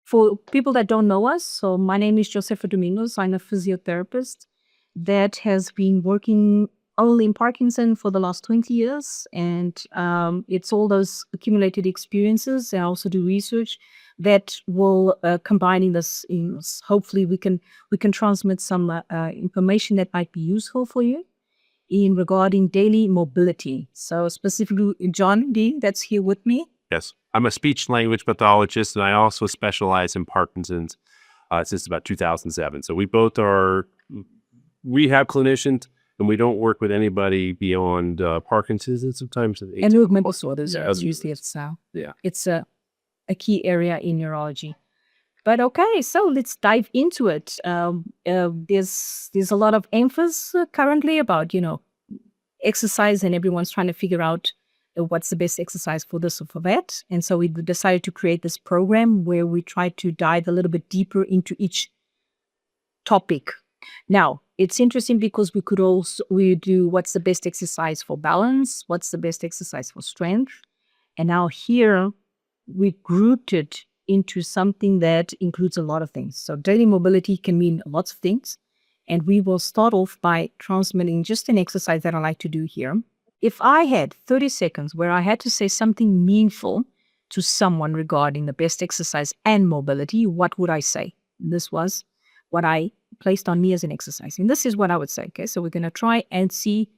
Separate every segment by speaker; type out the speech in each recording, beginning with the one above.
Speaker 1: For people that don't know us, so my name is Josefa Domingos. I'm a physiotherapist that has been working only in Parkinson for the last 20 years. And it's all those accumulated experiences. I also do research that will combine in this. Hopefully we can transmit some information that might be useful for you in regarding daily mobility. So specifically, John D, that's here with me.
Speaker 2: Yes, I'm a speech language pathologist, and I also specialize in Parkinson's since about 2007. So we both are rehab clinicians, and we don't work with anybody beyond Parkinson's and sometimes
Speaker 1: and movement disorders.
Speaker 2: Yeah,
Speaker 1: Usually it's a key area in neurology. But okay, so let's dive into it. There's a lot of emphasis currently about exercise, and everyone's trying to figure out what's the best exercise for this or for that. And so we decided to create this program where we try to dive a little bit deeper into each topic. Now, it's interesting because we do what's the best exercise for balance, what's the best exercise for strength. And now here we grouped it into something that includes a lot of things. So daily mobility can mean lots of things. And we will start off by transmitting just an exercise that I like to do here. If I had 30 seconds where I had to say something meaningful to someone regarding the best exercise and mobility, what would I say? This was what I placed on me as an exercise. And this is what I would say. Okay, so we're going to try and see.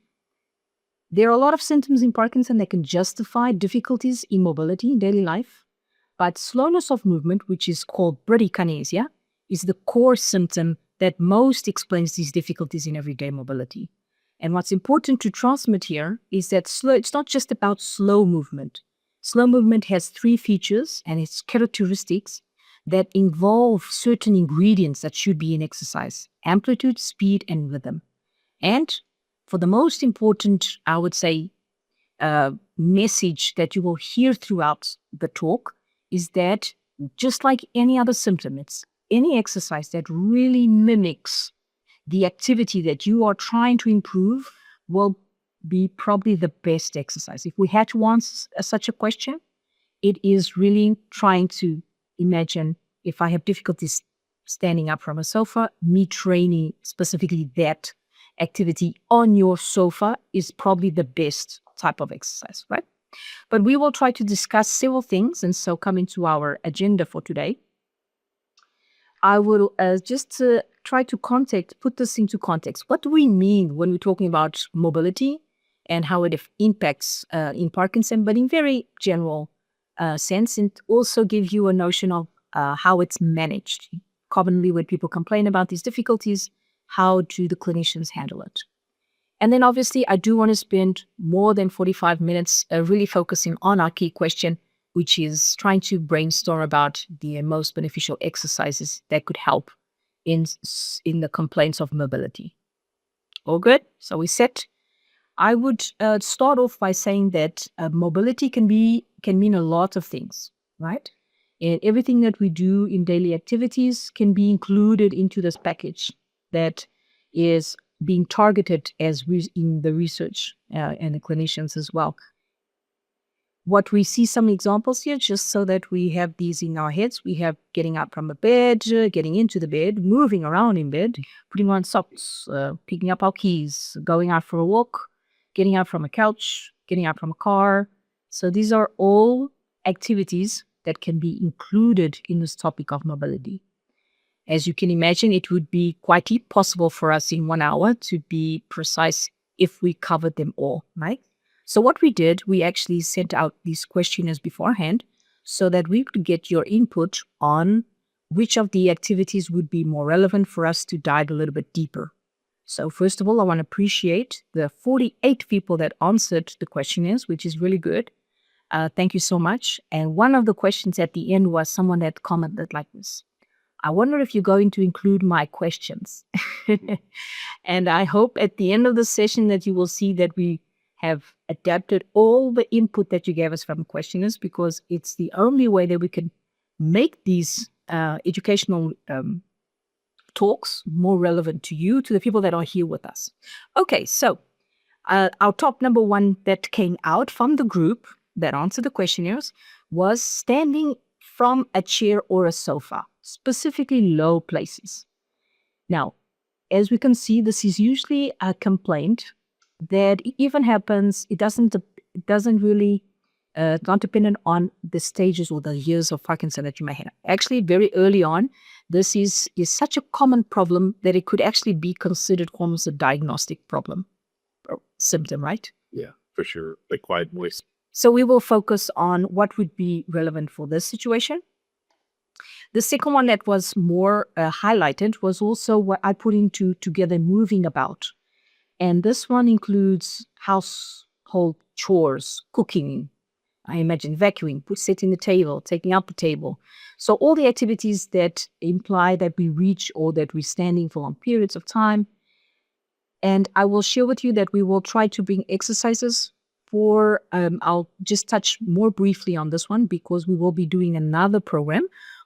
Speaker 1: There are a lot of symptoms in Parkinson that can justify difficulties in mobility in daily life. But slowness of movement, which is called bradykinesia, is the core symptom that most explains these difficulties in everyday mobility. And what's important to transmit here is that it's not just about slow movement. Slow movement has 3 features and its characteristics that involve certain ingredients that should be in exercise: amplitude, speed, and rhythm. And for the most important, I would say, message that you will hear throughout the talk is that just like any other symptom, it's any exercise that really mimics the activity that you are trying to improve will be probably the best exercise. If we had to answer such a question, it is really trying to imagine, if I have difficulties standing up from a sofa, me training specifically that activity on your sofa is probably the best type of exercise, right? But we will try to discuss several things, and so coming to our agenda for today, I will just try to put this into context. What do we mean when we're talking about mobility and how it impacts in Parkinson, but in very general sense, and also give you a notion of how it's managed. Commonly when people complain about these difficulties, how do the clinicians handle it? And then obviously I do want to spend more than 45 minutes really focusing on our key question, which is trying to brainstorm about the most beneficial exercises that could help in the complaints of mobility. All good? So we set. I would start off by saying that mobility can mean a lot of things, right? And everything that we do in daily activities can be included into this package that is being targeted as in the research and the clinicians as well. What we see some examples here, just so that we have these in our heads. We have getting up from a bed, getting into the bed, moving around in bed, putting on socks, picking up our keys, going out for a walk, getting out from a couch, getting out from a car. So these are all activities that can be included in this topic of mobility. As you can imagine, it would be quite impossible for us in 1 hour to be precise if we covered them all, right? So what we did, we actually sent out these questionnaires beforehand so that we could get your input on which of the activities would be more relevant for us to dive a little bit deeper. So first of all, I want to appreciate the 48 people that answered the questionnaires, which is really good. Thank you so much. And one of the questions at the end was someone that commented like this: I wonder if you're going to include my questions. And I hope at the end of the session that you will see that we have adapted all the input that you gave us from questionnaires, because it's the only way that we can make these educational talks more relevant to you, to the people that are here with us. Okay, so our top number 1 that came out from the group that answered the questionnaires was standing from a chair or a sofa, specifically low places. Now, as we can see, this is usually a complaint that even happens. It doesn't really not dependent on the stages or the years of Parkinson that you may have. Actually, very early on, this is such a common problem that it could actually be considered almost a diagnostic problem or symptom, right?
Speaker 2: Yeah, for sure. Like quiet voice.
Speaker 1: So we will focus on what would be relevant for this situation. The second one that was more highlighted was also what I put into together moving about. And this one includes household chores, cooking, I imagine vacuuming, setting the table, taking out the table. So all the activities that imply that we reach or that we're standing for long periods of time. And I will share with you that we will try to bring exercises for, I'll just touch more briefly on this one because we will be doing another program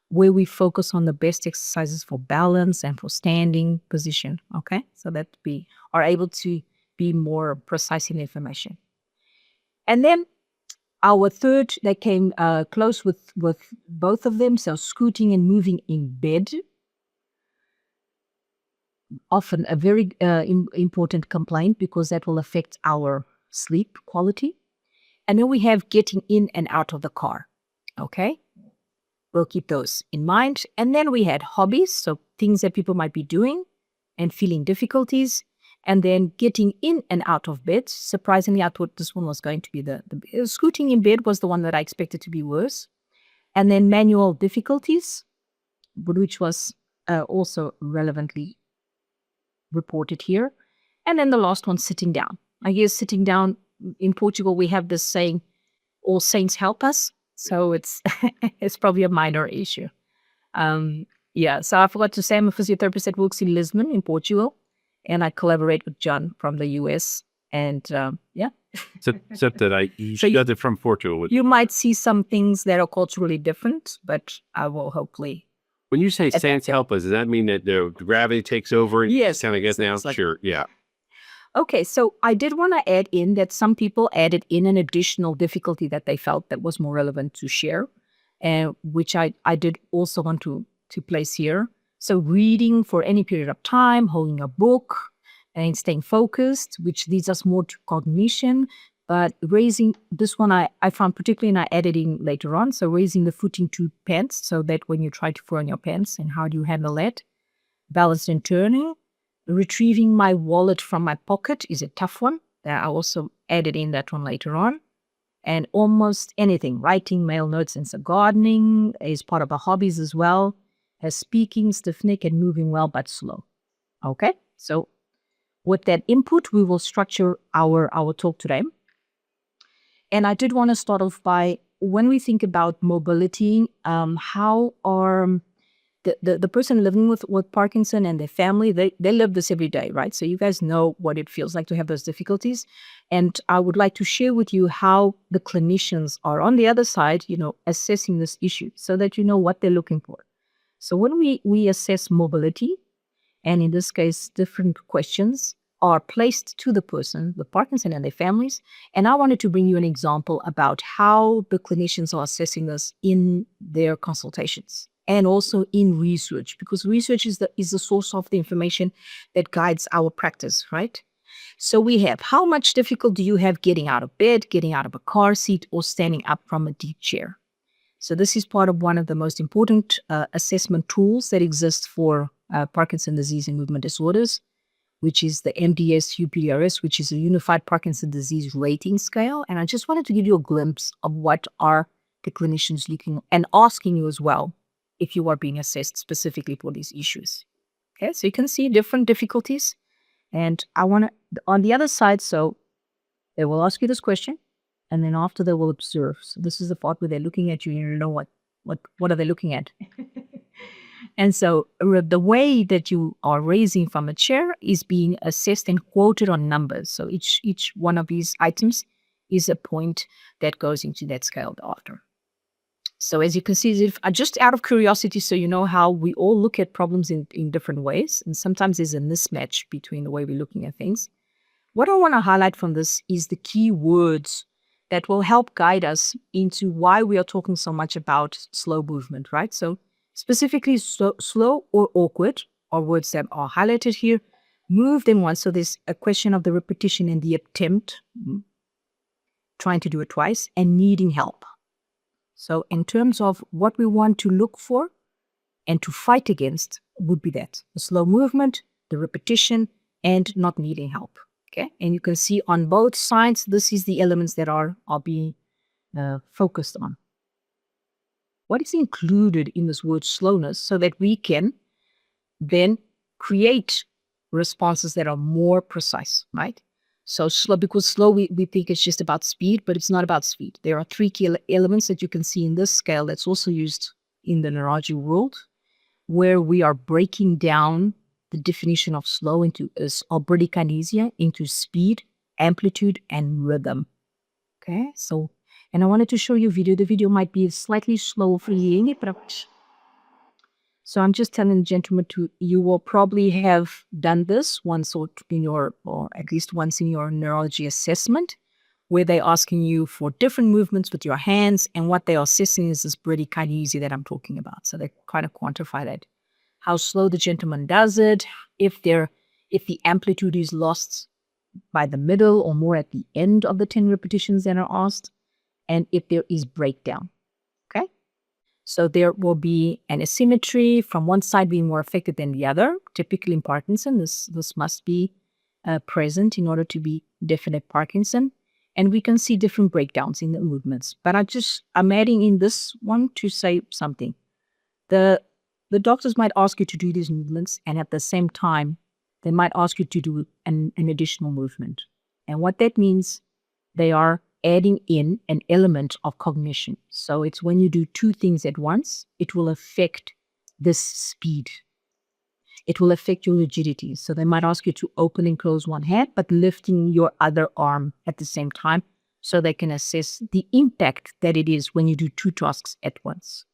Speaker 1: where we focus on the best exercises for balance and for standing position. Okay, so that we are able to be more precise in information. And then our third that came close with both of them, so scooting and moving in bed. Often a very important complaint because that will affect our sleep quality. And then we have getting in and out of the car. Okay, we'll keep those in mind. And then we had hobbies, so things that people might be doing and feeling difficulties. And then getting in and out of bed. Surprisingly, I thought this one was going to be the scooting in bed was the one that I expected to be worse. And then manual difficulties, which was also relevantly reported here. And then the last one, sitting down. I guess sitting down, in Portugal, we have this saying, all saints help us. So it's it's probably a minor issue. Yeah, so I forgot to say I'm a physiotherapist that works in Lisbon in Portugal. And I collaborate with John from the US. And yeah.
Speaker 2: Except that he got it from Portugal.
Speaker 1: You might see some things that are culturally different, but I will hopefully.
Speaker 2: When you say saints help us, does that mean that the gravity takes over? And
Speaker 1: yes.
Speaker 2: Kind of gets down?
Speaker 1: Like,
Speaker 2: sure, yeah.
Speaker 1: Okay, so I did want to add in that some people added in an additional difficulty that they felt that was more relevant to share, which I did also want to place here. So reading for any period of time, holding a book, and staying focused, which leads us more to cognition. But raising this one, I found particularly, and I added in later on. So raising the foot into pants, so that when you try to throw on your pants, and how do you handle that? Balanced and turning. Retrieving my wallet from my pocket is a tough one. I also added in that one later on. And almost anything, writing, mail notes, and so gardening is part of our hobbies as well. As speaking, stiff neck, and moving well but slow. Okay, so with that input, we will structure our talk today. And I did want to start off by, when we think about mobility, how are the person living with Parkinson and their family, they live this every day, right? So you guys know what it feels like to have those difficulties. And I would like to share with you how the clinicians are on the other side, assessing this issue so that you know what they're looking for. So when we assess mobility, and in this case, different questions are placed to the person with Parkinson and their families. And I wanted to bring you an example about how the clinicians are assessing this in their consultations and also in research, because research is the source of the information that guides our practice, right? So we have, how much difficulty do you have getting out of bed, getting out of a car seat, or standing up from a deep chair? So this is part of one of the most important assessment tools that exist for Parkinson's disease and movement disorders, which is the MDS-UPDRS, which is a Unified Parkinson's Disease Rating Scale. And I just wanted to give you a glimpse of what are the clinicians looking and asking you as well if you are being assessed specifically for these issues. Okay, so you can see different difficulties. And I want to, on the other side, so they will ask you this question, and then after they will observe. So this is the part where they're looking at you and you know what are they looking at. And so the way that you are raising from a chair is being assessed and quoted on numbers. So each one of these items is a point that goes into that scale after. So as you can see, just out of curiosity, so you know how we all look at problems in different ways. And sometimes there's a mismatch between the way we're looking at things. What I want to highlight from this is the key words that will help guide us into why we are talking so much about slow movement, right? So specifically slow or awkward are words that are highlighted here. Move them once. So there's a question of the repetition and the attempt, trying to do it twice, and needing help. So in terms of what we want to look for and to fight against would be that the slow movement, the repetition, and not needing help. Okay. And you can see on both sides, this is the elements that are being focused on. What is included in this word slowness so that we can then create responses that are more precise, right? So slow, because slow, we think it's just about speed, but it's not about speed. There are 3 key elements that you can see in this scale that's also used in the neurology world, where we are breaking down the definition of slow into bradykinesia, into speed, amplitude, and rhythm. Okay, so, and I wanted to show you a video. The video might be slightly slow for you, but so I'm just telling the gentleman you will probably have done this once or at least once in your neurology assessment, where they're asking you for different movements with your hands, and what they are assessing is this bradykinesia that I'm talking about. So they kind of quantify that, how slow the gentleman does it, if the amplitude is lost by the middle or more at the end of the 10 repetitions that are asked, and if there is breakdown. Okay. So there will be an asymmetry from one side being more affected than the other. Typically in Parkinson, this must be present in order to be definite Parkinson. And we can see different breakdowns in the movements. But I'm adding in this one to say something. The doctors might ask you to do these movements, and at the same time, they might ask you to do an additional movement. And what that means, they are adding in an element of cognition. So it's when you do 2 things at once, it will affect this speed. It will affect your rigidity. So they might ask you to open and close one hand, but lifting your other arm at the same time, so they can assess the impact that it is when you do 2 tasks at once.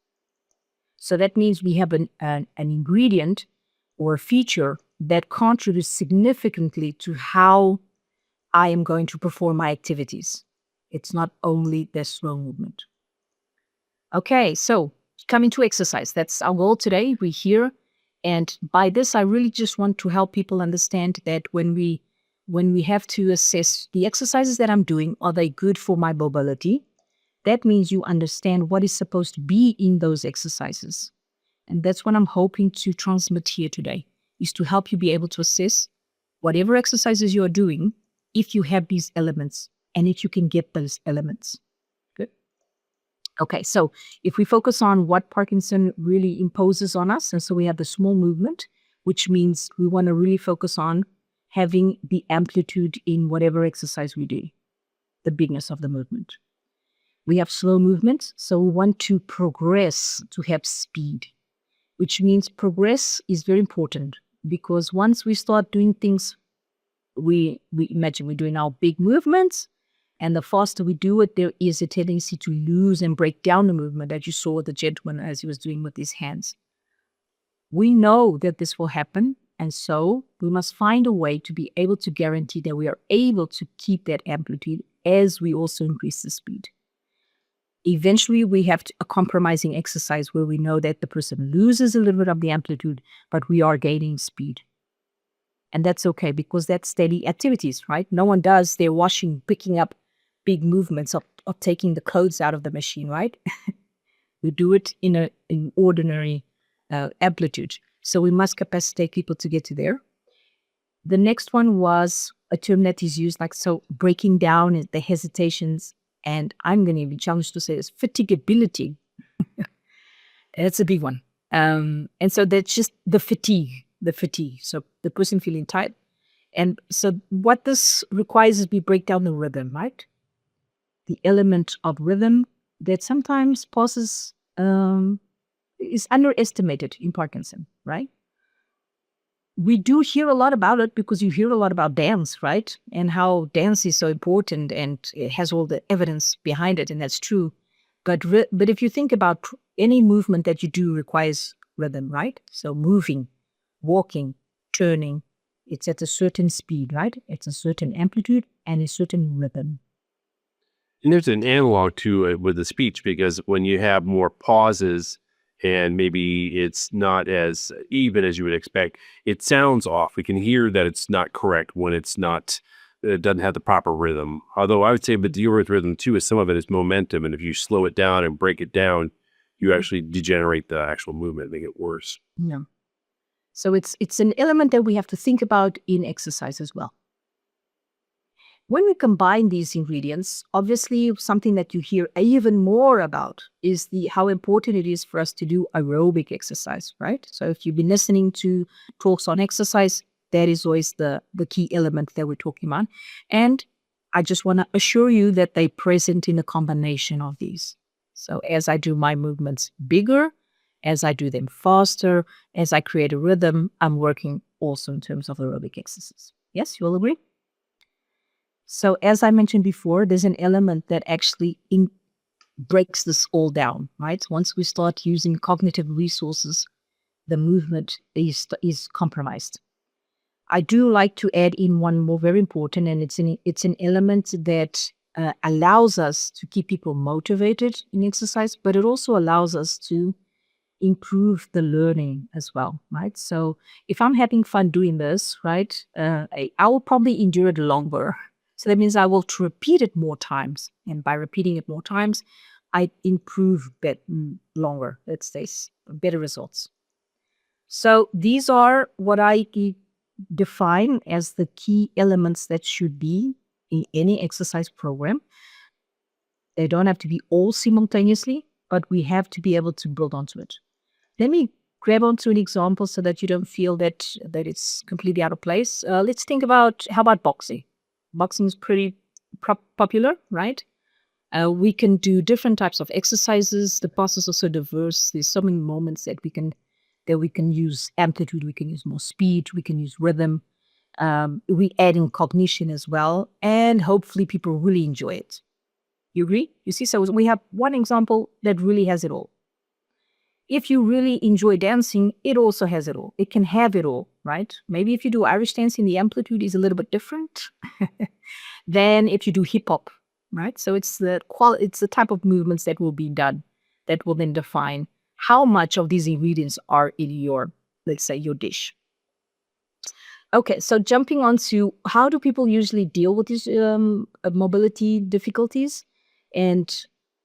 Speaker 1: So that means we have an ingredient or a feature that contributes significantly to how I am going to perform my activities. It's not only the slow movement. Okay, so coming to exercise, that's our goal today. We're here. And by this, I really just want to help people understand that when we have to assess the exercises that I'm doing, are they good for my mobility? That means you understand what is supposed to be in those exercises. And that's what I'm hoping to transmit here today, is to help you be able to assess whatever exercises you're doing, if you have these elements and if you can get those elements. Good. Okay, so if we focus on what Parkinson really imposes on us, and so we have the small movement, which means we want to really focus on having the amplitude in whatever exercise we do, the bigness of the movement. We have slow movements, so we want to progress to have speed, which means progress is very important, because once we start doing things, we imagine we're doing our big movements, and the faster we do it, there is a tendency to lose and break down the movement that you saw the gentleman as he was doing with his hands. We know that this will happen, and so we must find a way to be able to guarantee that we are able to keep that amplitude as we also increase the speed. Eventually, we have a compromising exercise where we know that the person loses a little bit of the amplitude, but we are gaining speed. And that's okay, because that's steady activities, right? No one does their washing, picking up big movements of taking the clothes out of the machine, right? We do it in an ordinary amplitude. So we must capacitate people to get to there. The next one was a term that is used so breaking down the hesitations, and I'm going to be challenged to say this, fatigability. It's a big one. And so that's just the fatigue. So the person feeling tired. And so what this requires is we break down the rhythm, right? The element of rhythm that sometimes is underestimated in Parkinson, right? We do hear a lot about it because you hear a lot about dance, right? And how dance is so important and it has all the evidence behind it, and that's true. But if you think about any movement that you do requires rhythm, right? So moving, walking, turning, it's at a certain speed, right? It's a certain amplitude and a certain rhythm.
Speaker 2: And there's an analog to it with the speech, because when you have more pauses and maybe it's not as even as you would expect, it sounds off. We can hear that it's not correct when it's not, it doesn't have the proper rhythm. Although I would say, but deal with rhythm too, is some of it is momentum. And if you slow it down and break it down, you actually degenerate the actual movement, make it worse.
Speaker 1: Yeah. So it's an element that we have to think about in exercise as well. When we combine these ingredients, obviously something that you hear even more about is how important it is for us to do aerobic exercise, right? So if you've been listening to talks on exercise, that is always the key element that we're talking about. And I just want to assure you that they're present in a combination of these. So as I do my movements bigger, as I do them faster, as I create a rhythm, I'm working also in terms of aerobic exercise. Yes, you all agree? So as I mentioned before, there's an element that actually breaks this all down, right? Once we start using cognitive resources, the movement is compromised. I do like to add in one more very important, and it's an element that allows us to keep people motivated in exercise, but it also allows us to improve the learning as well, right? So if I'm having fun doing this, right, I will probably endure it longer. So that means I will repeat it more times. And by repeating it more times, I improve longer, let's say, better results. So these are what I define as the key elements that should be in any exercise program. They don't have to be all simultaneously, but we have to be able to build onto it. Let me grab onto an example so that you don't feel that it's completely out of place. Let's think about, how about boxing? Boxing is pretty popular, right? We can do different types of exercises. The process is so diverse. There's so many moments that we can use amplitude, we can use more speed, we can use rhythm. We add in cognition as well, and hopefully people really enjoy it. You agree? You see, so we have one example that really has it all. If you really enjoy dancing, it also has it all. It can have it all, right? Maybe if you do Irish dancing, the amplitude is a little bit different than if you do hip hop, right? So it's the type of movements that will be done that will then define how much of these ingredients are in your, let's say, your dish. Okay, so jumping on to how do people usually deal with these mobility difficulties? And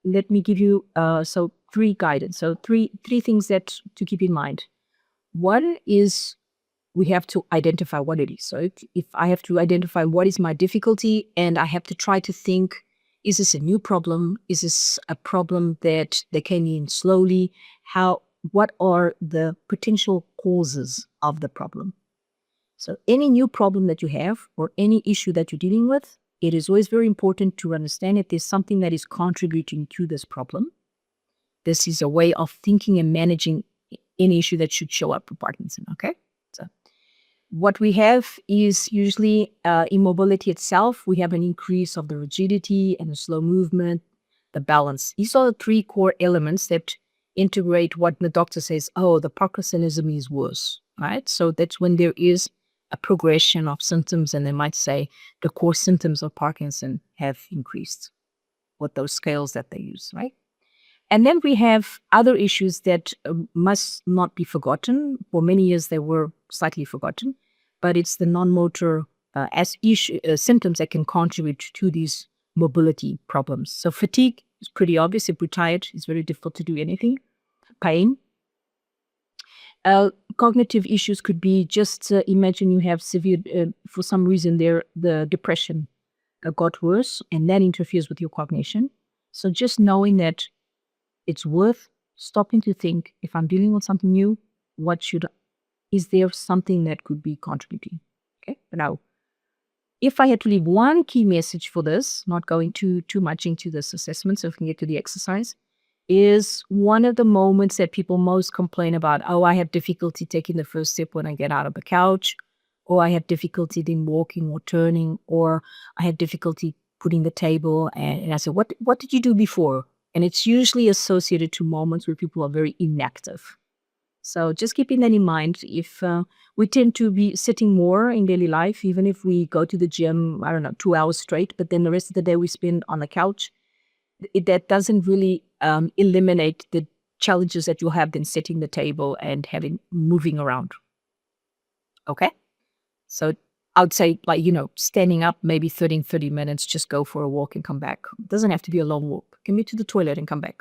Speaker 1: let me give you three guidance. So three things that to keep in mind. One is we have to identify what it is. So if I have to identify what is my difficulty, and I have to try to think, is this a new problem? Is this a problem that they came in slowly? What are the potential causes of the problem? So any new problem that you have or any issue that you're dealing with, it is always very important to understand if there's something that is contributing to this problem. This is a way of thinking and managing any issue that should show up for Parkinson, okay? So what we have is usually immobility itself. We have an increase of the rigidity and the slow movement, the balance. These are the three core elements that integrate what the doctor says, oh, the Parkinsonism is worse, right? So that's when there is a progression of symptoms, and they might say the core symptoms of Parkinson have increased with those scales that they use, right? And then we have other issues that must not be forgotten. For many years, they were slightly forgotten, but it's the non-motor symptoms that can contribute to these mobility problems. So fatigue is pretty obvious. If we're tired, it's very difficult to do anything. Pain. Cognitive issues could be just imagine you have severe, for some reason, the depression got worse, and that interferes with your cognition. So just knowing that it's worth stopping to think, if I'm dealing with something new, is there something that could be contributing? Okay. Now, if I had to leave one key message for this, not going too much into this assessment, so we can get to the exercise, is one of the moments that people most complain about. Oh, I have difficulty taking the first step when I get out of the couch, or I have difficulty in walking or turning, or I have difficulty putting the table. And I say, what did you do before? And it's usually associated to moments where people are very inactive. So just keeping that in mind, if we tend to be sitting more in daily life, even if we go to the gym, 2 hours straight, but then the rest of the day we spend on the couch, that doesn't really eliminate the challenges that you'll have then setting the table and moving around. Okay? So I would say, like, standing up maybe 30 minutes, just go for a walk and come back. It doesn't have to be a long walk. Can be to the toilet and come back.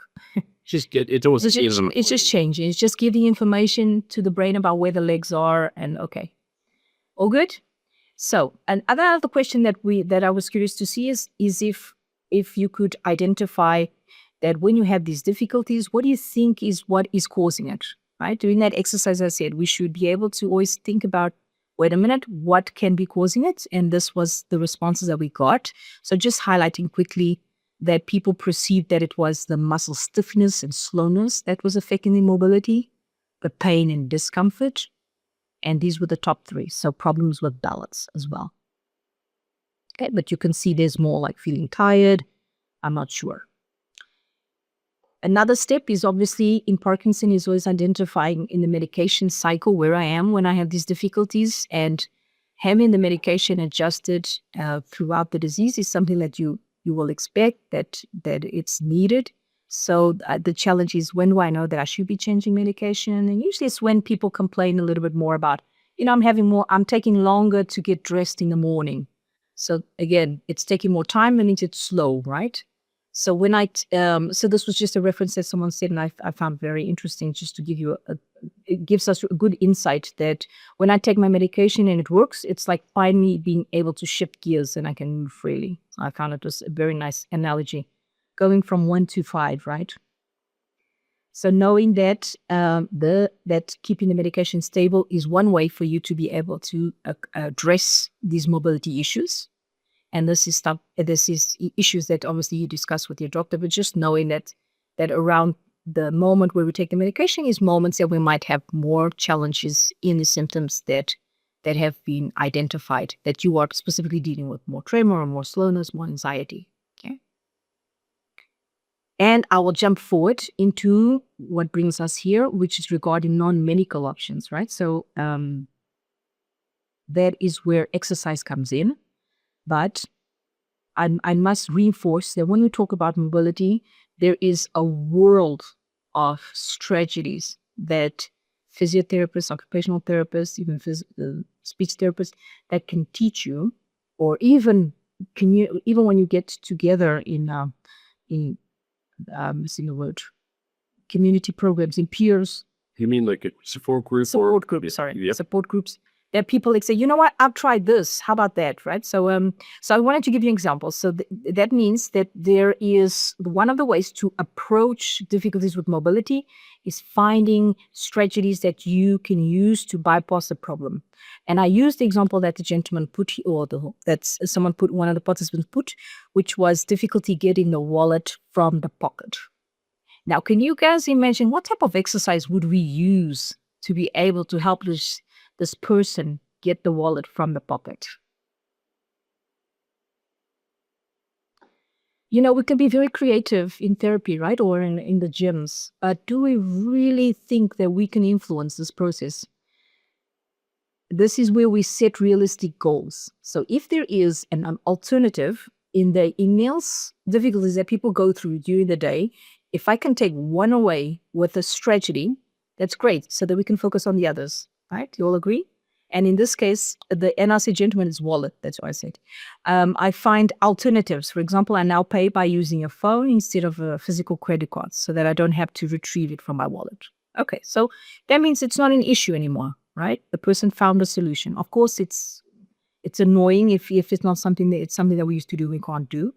Speaker 2: It's always
Speaker 1: It's just changing. It's just giving information to the brain about where the legs are, and okay. All good? So another question that I was curious to see is if you could identify that when you have these difficulties, what do you think is what is causing it? Right? Doing that exercise, I said, we should be able to always think about, wait a minute, what can be causing it? And this was the responses that we got. So just highlighting quickly that people perceived that it was the muscle stiffness and slowness that was affecting the mobility, the pain and discomfort. And these were the top 3. So problems with balance as well. Okay, but you can see there's more like feeling tired. I'm not sure. Another step is obviously in Parkinson is always identifying in the medication cycle where I am when I have these difficulties, and having the medication adjusted throughout the disease is something that you will expect that it's needed. So the challenge is, when do I know that I should be changing medication? And usually it's when people complain a little bit more about, I'm taking longer to get dressed in the morning. So again, it's taking more time, and it's slow, right? So so this was just a reference that someone said, and I found very interesting, just to give you it gives us a good insight that when I take my medication and it works, it's like finally being able to shift gears and I can move freely. So I found it was a very nice analogy, going from 1 to 5, right? So knowing that that keeping the medication stable is one way for you to be able to address these mobility issues. And this is issues that obviously you discuss with your doctor, but just knowing that around the moment where we take the medication is moments that we might have more challenges in the symptoms that have been identified, that you are specifically dealing with more tremor or more slowness, more anxiety. Okay. And I will jump forward into what brings us here, which is regarding non-medical options, right? So that is where exercise comes in. But I must reinforce that when we talk about mobility, there is a world of strategies that physiotherapists, occupational therapists, even speech therapists that can teach you, or even when you get together in missing the word, community programs, in peers.
Speaker 2: You mean like a support group?
Speaker 1: Support groups. There are people that say, you know what, I've tried this. How about that, right? So I wanted to give you an example. So that means that there is one of the ways to approach difficulties with mobility is finding strategies that you can use to bypass the problem. And I used the example that the gentleman put, one of the participants put, which was difficulty getting the wallet from the pocket. Now, can you guys imagine what type of exercise would we use to be able to help this person get the wallet from the pocket? We can be very creative in therapy, right? Or in the gyms. But do we really think that we can influence this process? This is where we set realistic goals. So if there is an alternative in the emails, difficulties that people go through during the day, if I can take one away with a strategy, that's great, so that we can focus on the others, right? You all agree? And in this case, the NRC gentleman is wallet. That's what I said. I find alternatives. For example, I now pay by using a phone instead of a physical credit card, so that I don't have to retrieve it from my wallet. Okay, so that means it's not an issue anymore, right? The person found a solution. Of course, it's annoying if it's not something that we used to do, we can't do.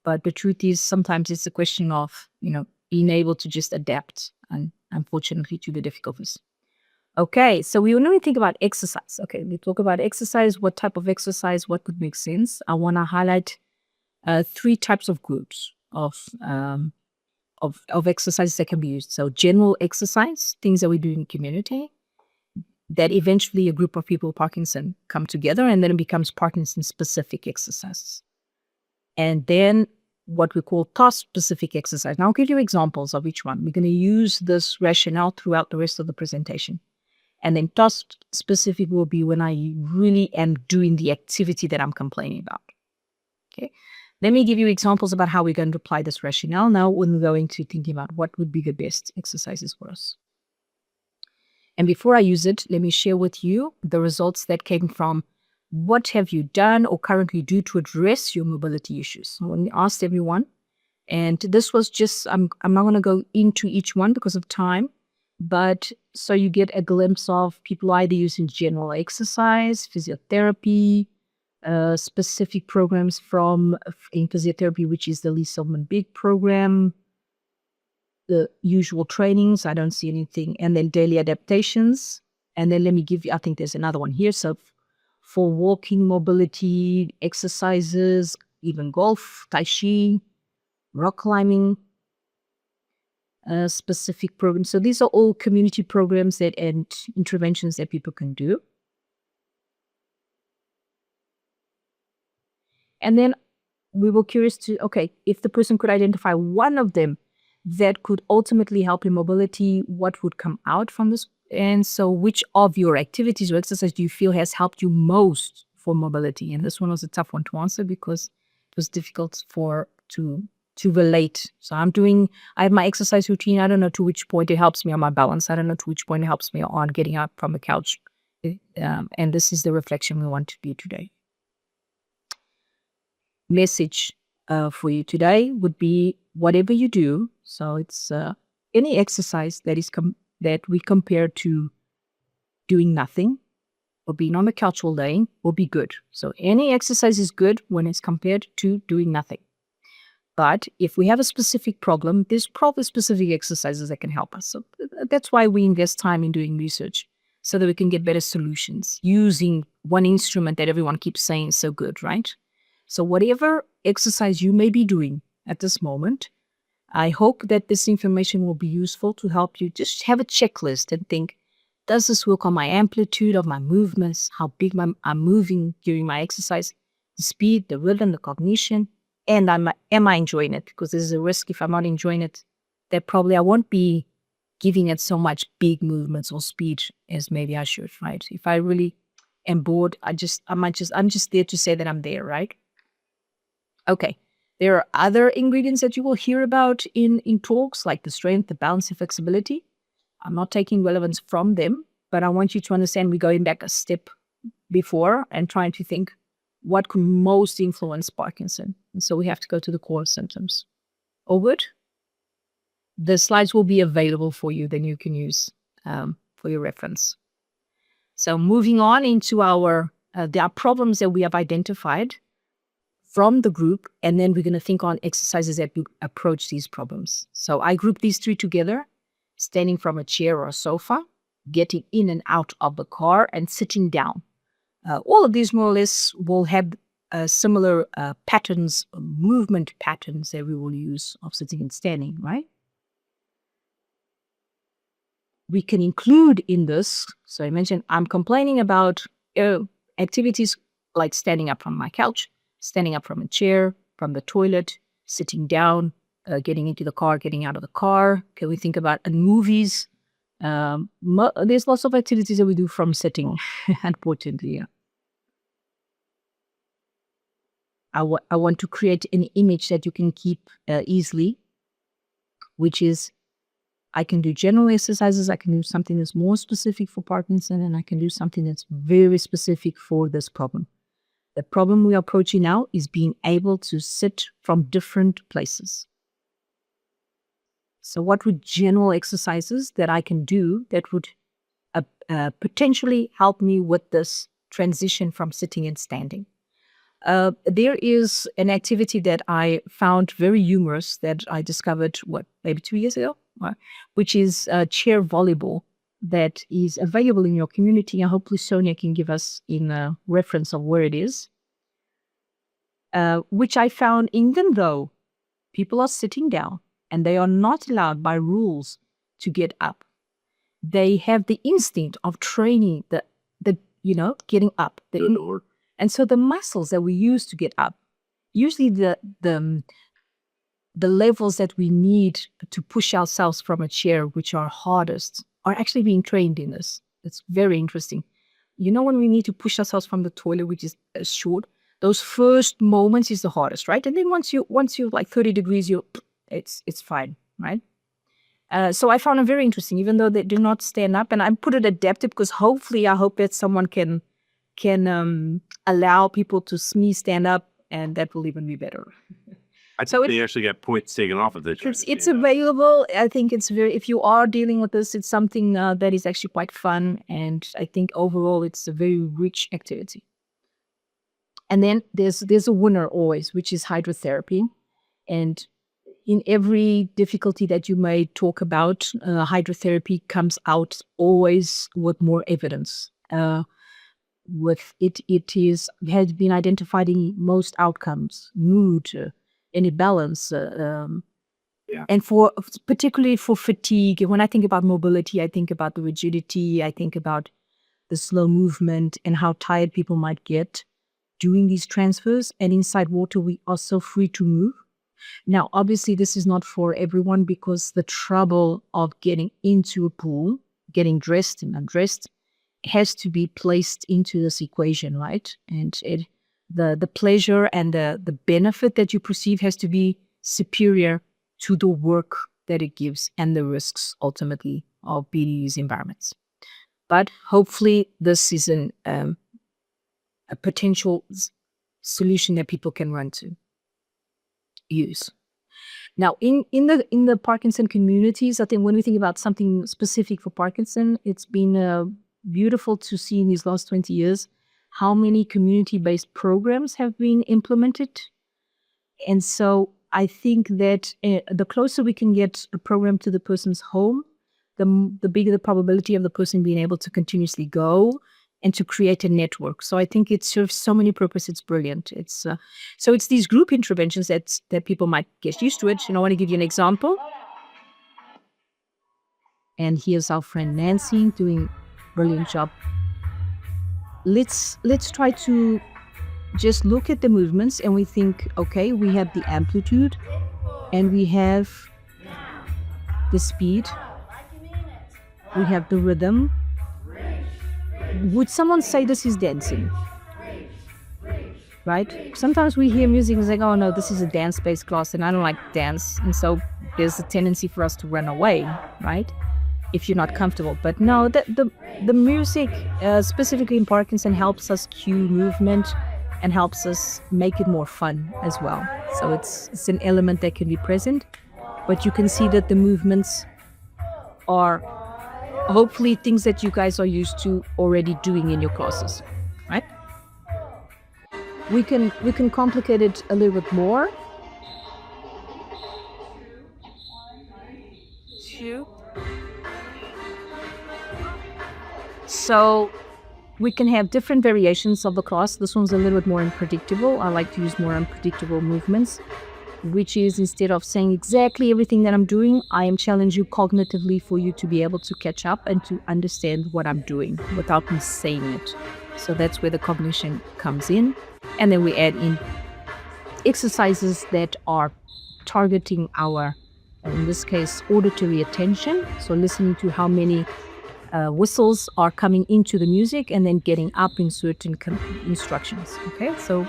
Speaker 1: But the truth is, sometimes it's a question of, being able to just adapt, and unfortunately, to the difficulties. Okay, so we only think about exercise. Okay, we talk about exercise, what type of exercise, what could make sense. I want to highlight 3 types of groups of exercises that can be used. So general exercise, things that we do in community, that eventually a group of people with Parkinson come together, and then it becomes Parkinson-specific exercises. And then what we call task-specific exercise. Now, I'll give you examples of each one. We're going to use this rationale throughout the rest of the presentation. And then task-specific will be when I really am doing the activity that I'm complaining about. Okay. Let me give you examples about how we're going to apply this rationale now when we're going to thinking about what would be the best exercises for us. And before I use it, let me share with you the results that came from what have you done or currently do to address your mobility issues. So when we asked everyone, and this was just, I'm not going to go into each one because of time, but so you get a glimpse of people either using general exercise, physiotherapy, specific programs in physiotherapy, which is the Lee Silverman Big program, the usual trainings. I don't see anything. And then daily adaptations. And then let me give you, I think there's another one here. So for walking, mobility, exercises, even golf, tai chi, rock climbing, specific programs. So these are all community programs and interventions that people can do. And then we were curious to, okay, if the person could identify one of them that could ultimately help in mobility, what would come out from this? And so which of your activities or exercise do you feel has helped you most for mobility? And this one was a tough one to answer because it was difficult to relate. So I have my exercise routine. I don't know to which point it helps me on my balance. I don't know to which point it helps me on getting up from the couch. And this is the reflection we want to be today. Message for you today would be whatever you do. So it's any exercise that we compare to doing nothing or being on the couch all day will be good. So any exercise is good when it's compared to doing nothing. But if we have a specific problem, there's probably specific exercises that can help us. So that's why we invest time in doing research so that we can get better solutions using one instrument that everyone keeps saying is so good, right? So whatever exercise you may be doing at this moment, I hope that this information will be useful to help you just have a checklist and think, does this work on my amplitude of my movements, how big I'm moving during my exercise, the speed, the rhythm, the cognition, and am I enjoying it? Because there's a risk if I'm not enjoying it, that probably I won't be giving it so much big movements or speed as maybe I should, right? If I really am bored, I'm just there to say that I'm there, right? Okay, there are other ingredients that you will hear about in talks, like the strength, the balance, and flexibility. I'm not taking relevance from them, but I want you to understand we're going back a step before and trying to think what could most influence Parkinson. And so we have to go to the core symptoms. All good? The slides will be available for you, then you can use for your reference. So moving on into there are problems that we have identified from the group, and then we're going to think on exercises that would approach these problems. So I group these three together: standing from a chair or a sofa, getting in and out of the car, and sitting down. All of these more or less will have similar patterns, movement patterns that we will use of sitting and standing, right? We can include in this, so I mentioned I'm complaining about activities like standing up from my couch, standing up from a chair, from the toilet, sitting down, getting into the car, getting out of the car. Can we think about movies? There's lots of activities that we do from sitting, unfortunately. Yeah. I want to create an image that you can keep easily, which is I can do general exercises, I can do something that's more specific for Parkinson, and I can do something that's very specific for this problem. The problem we are approaching now is being able to sit from different places. So what would general exercises that I can do that would potentially help me with this transition from sitting and standing? There is an activity that I found very humorous that I discovered, maybe 2 years ago, which is chair volleyball that is available in your community. And hopefully Sonia can give us in a reference of where it is, which I found even though people are sitting down and they are not allowed by rules to get up, they have the instinct of training the getting up. And so the muscles that we use to get up, usually the levels that we need to push ourselves from a chair, which are hardest, are actually being trained in this. It's very interesting. When we need to push ourselves from the toilet, which is short, Those first moments is the hardest, right? And then once you like 30 degrees, it's fine, right? So I found it very interesting, even though they do not stand up. And I put it adaptive because I hope that someone can allow people to stand up, and that will even be better.
Speaker 2: I think they actually got points taken off of this.
Speaker 1: It's available. I think if you are dealing with this, it's something that is actually quite fun. And I think overall it's a very rich activity. And then there's a winner always, which is hydrotherapy. And in every difficulty that you may talk about, hydrotherapy comes out always with more evidence. It has been identified in most outcomes, mood, any balance, and particularly for fatigue. When I think about mobility, I think about the rigidity, I think about the slow movement and how tired people might get doing these transfers. And inside water, we are so free to move. Now, obviously, this is not for everyone, because the trouble of getting into a pool, getting dressed and undressed, has to be placed into this equation, right? And the pleasure and the benefit that you perceive has to be superior to the work that it gives and the risks ultimately of being in these environments. But hopefully this is a potential solution that people can run to use. Now, in the Parkinson communities, I think when we think about something specific for Parkinson, it's been beautiful to see in these last 20 years how many community-based programs have been implemented. And so I think that the closer we can get a program to the person's home, the bigger the probability of the person being able to continuously go and to create a network. So I think it serves so many purposes. It's brilliant. So it's these group interventions that people might get used to it. And I want to give you an example. And here's our friend Nancy doing a brilliant job. Let's try to just look at the movements, and we think, okay, we have the amplitude and we have the speed, we have the rhythm. Would someone say this is dancing? Right? Sometimes we hear music and say, oh no, this is a dance-based class and I don't like dance. And so there's a tendency for us to run away, right? If you're not comfortable. But no, the music, specifically in Parkinson, helps us cue movement and helps us make it more fun as well. So it's an element that can be present, but you can see that the movements are hopefully things that you guys are used to already doing in your classes, right? We can complicate it a little bit more. So we can have different variations of the class. This one's a little bit more unpredictable. I like to use more unpredictable movements, which is, instead of saying exactly everything that I'm doing, I am challenging you cognitively for you to be able to catch up and to understand what I'm doing without me saying it. So that's where the cognition comes in. And then we add in exercises that are targeting our, in this case, auditory attention. So listening to how many whistles are coming into the music and then getting up in certain instructions. Okay, so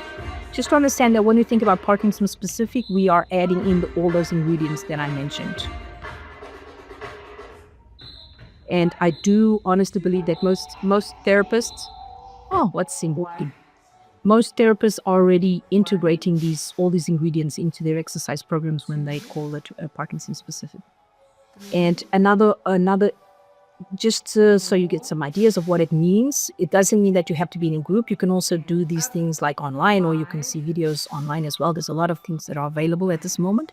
Speaker 1: just to understand that when we think about Parkinson specific, we are adding in all those ingredients that I mentioned. And I do honestly believe that most therapists, most therapists are already integrating all these ingredients into their exercise programs when they call it Parkinson specific. And another just so you get some ideas of what it means, it doesn't mean that you have to be in a group. You can also do these things like online, or you can see videos online as well. There's a lot of things that are available at this moment.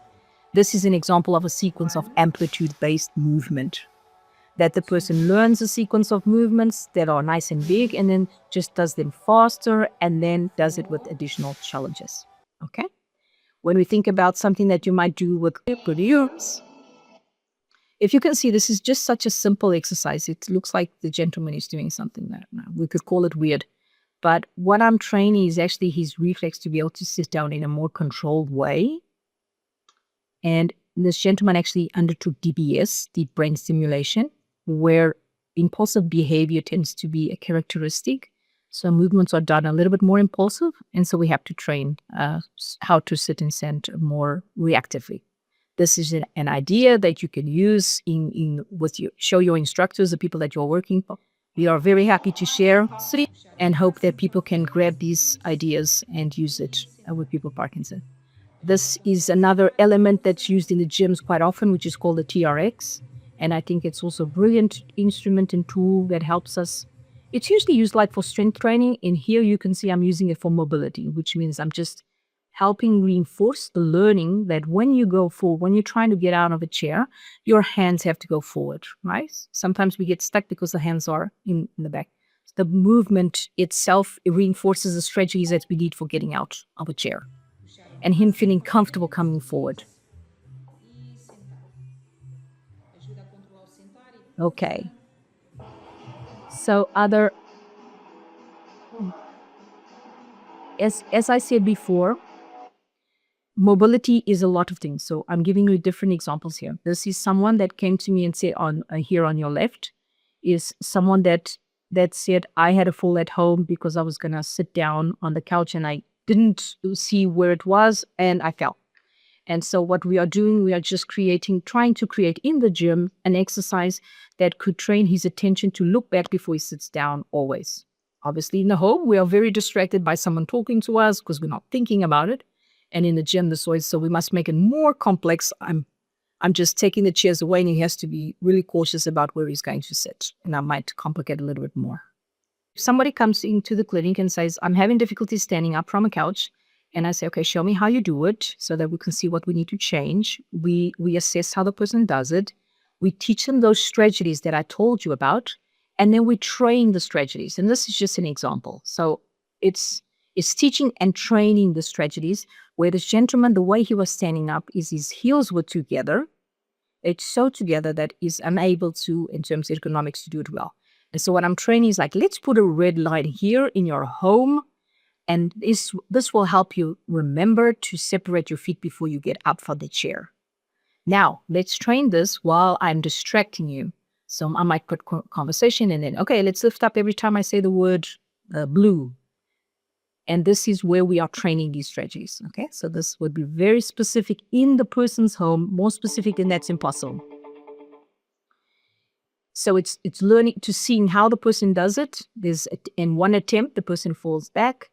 Speaker 1: This is an example of a sequence of amplitude-based movement, that the person learns a sequence of movements that are nice and big and then just does them faster and then does it with additional challenges. Okay? When we think about something that you might do with yours, if you can see, this is just such a simple exercise. It looks like the gentleman is doing something that we could call it weird. But what I'm training is actually his reflex to be able to sit down in a more controlled way. And this gentleman actually undertook DBS, deep brain stimulation, where impulsive behavior tends to be a characteristic. So movements are done a little bit more impulsive, and so we have to train how to sit and stand more reactively. This is an idea that you can use show your instructors, the people that you're working for. We are very happy to share and hope that people can grab these ideas and use it with people with Parkinson. This is another element that's used in the gyms quite often, which is called the TRX. And I think it's also a brilliant instrument and tool that helps us. It's usually used like for strength training. And here you can see I'm using it for mobility, which means I'm just helping reinforce the learning that when you go forward, when you're trying to get out of a chair, your hands have to go forward, right? Sometimes we get stuck because the hands are in the back. The movement itself, it reinforces the strategies that we need for getting out of a chair and him feeling comfortable coming forward. Okay. So as I said before, mobility is a lot of things. So I'm giving you different examples here. This is someone that came to me and said here on your left is someone that said, I had a fall at home because I was going to sit down on the couch and I didn't see where it was and I fell. And so what we are doing, we are just trying to create in the gym an exercise that could train his attention to look back before he sits down always. Obviously in the home, we are very distracted by someone talking to us because we're not thinking about it. And in the gym, so we must make it more complex. I'm just taking the chairs away and he has to be really cautious about where he's going to sit. And I might complicate a little bit more. If somebody comes into the clinic and says, I'm having difficulty standing up from a couch, and I say, okay, show me how you do it so that we can see what we need to change. We assess how the person does it. We teach them those strategies that I told you about, and then we train the strategies. And this is just an example. So it's teaching and training the strategies where this gentleman, the way he was standing up is his heels were together. It's so together that he's unable to, in terms of ergonomics, to do it well. And so what I'm training is like, let's put a red line here in your home. And this will help you remember to separate your feet before you get up from the chair. Now, let's train this while I'm distracting you. So I might put conversation and then, okay, let's lift up every time I say the word blue. And this is where we are training these strategies. Okay, so this would be very specific in the person's home. More specific than that's impossible. So it's learning to seeing how the person does it. In one attempt, the person falls back.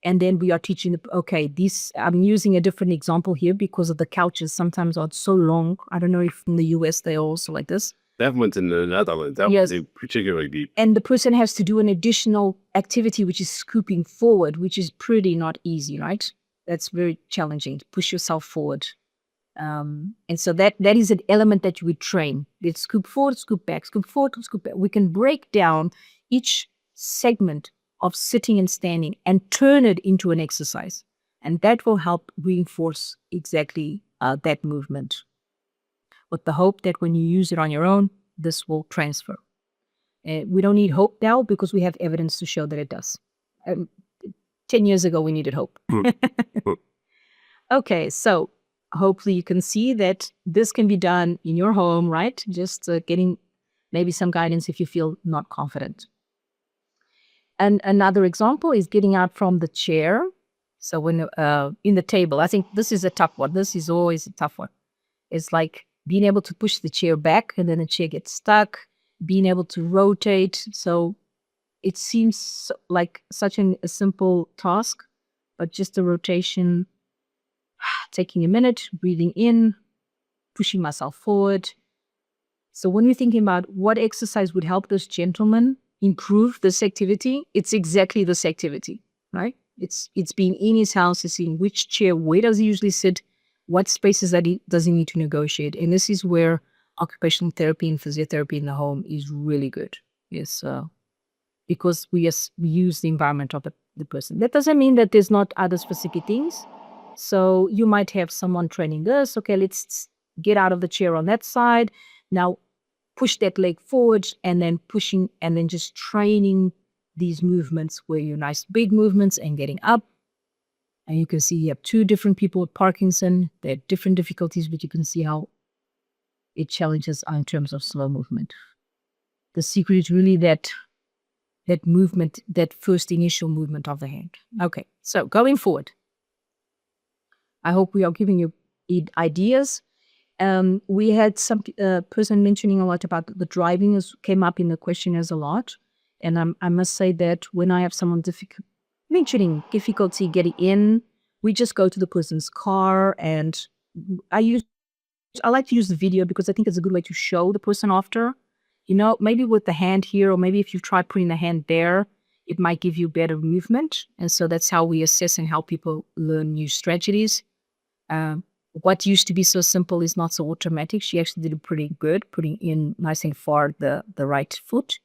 Speaker 1: And then we are teaching, okay, I'm using a different example here because of the couches sometimes are so long. I don't know if in the US they're also like this.
Speaker 2: That one's in the Netherlands. That
Speaker 1: Yes.
Speaker 2: was particularly deep.
Speaker 1: And the person has to do an additional activity, which is scooping forward, which is pretty not easy, right? That's very challenging to push yourself forward. And so that is an element that you would train. Let's scoop forward, scoop back, scoop forward, scoop back. We can break down each segment of sitting and standing and turn it into an exercise. And that will help reinforce exactly that movement. With the hope that when you use it on your own, this will transfer. We don't need hope now because we have evidence to show that it does. 10 years ago, we needed hope. Okay, so hopefully you can see that this can be done in your home, right? Just getting maybe some guidance if you feel not confident. And another example is getting out from the chair. So when in the table, I think this is a tough one. This is always a tough one. It's like being able to push the chair back and then the chair gets stuck, being able to rotate. So it seems like such a simple task, but just the rotation, taking a minute, breathing in, pushing myself forward. So when you're thinking about what exercise would help this gentleman improve this activity, it's exactly this activity, right? It's being in his house, it's in which chair, where does he usually sit, what spaces does he need to negotiate. And this is where occupational therapy and physiotherapy in the home is really good. Yes, because we use the environment of the person. That doesn't mean that there's not other specific things. So you might have someone training this. Okay, let's get out of the chair on that side. Now push that leg forward and then pushing and then just training these movements where you're nice big movements and getting up. And you can see you have two different people with Parkinson. They have different difficulties, but you can see how it challenges in terms of slow movement. The secret is really that that movement, that first initial movement of the hand. Okay, so going forward, I hope we are giving you ideas. We had some person mentioning a lot about the driving came up in the questionnaires a lot. And I must say that when I have someone mentioning difficulty getting in, we just go to the person's car, and I like to use the video because I think it's a good way to show the person after. Maybe with the hand here, or maybe if you try putting the hand there, it might give you better movement. And so that's how we assess and help people learn new strategies. What used to be so simple is not so automatic. She actually did it pretty good, putting in nice and far the right foot.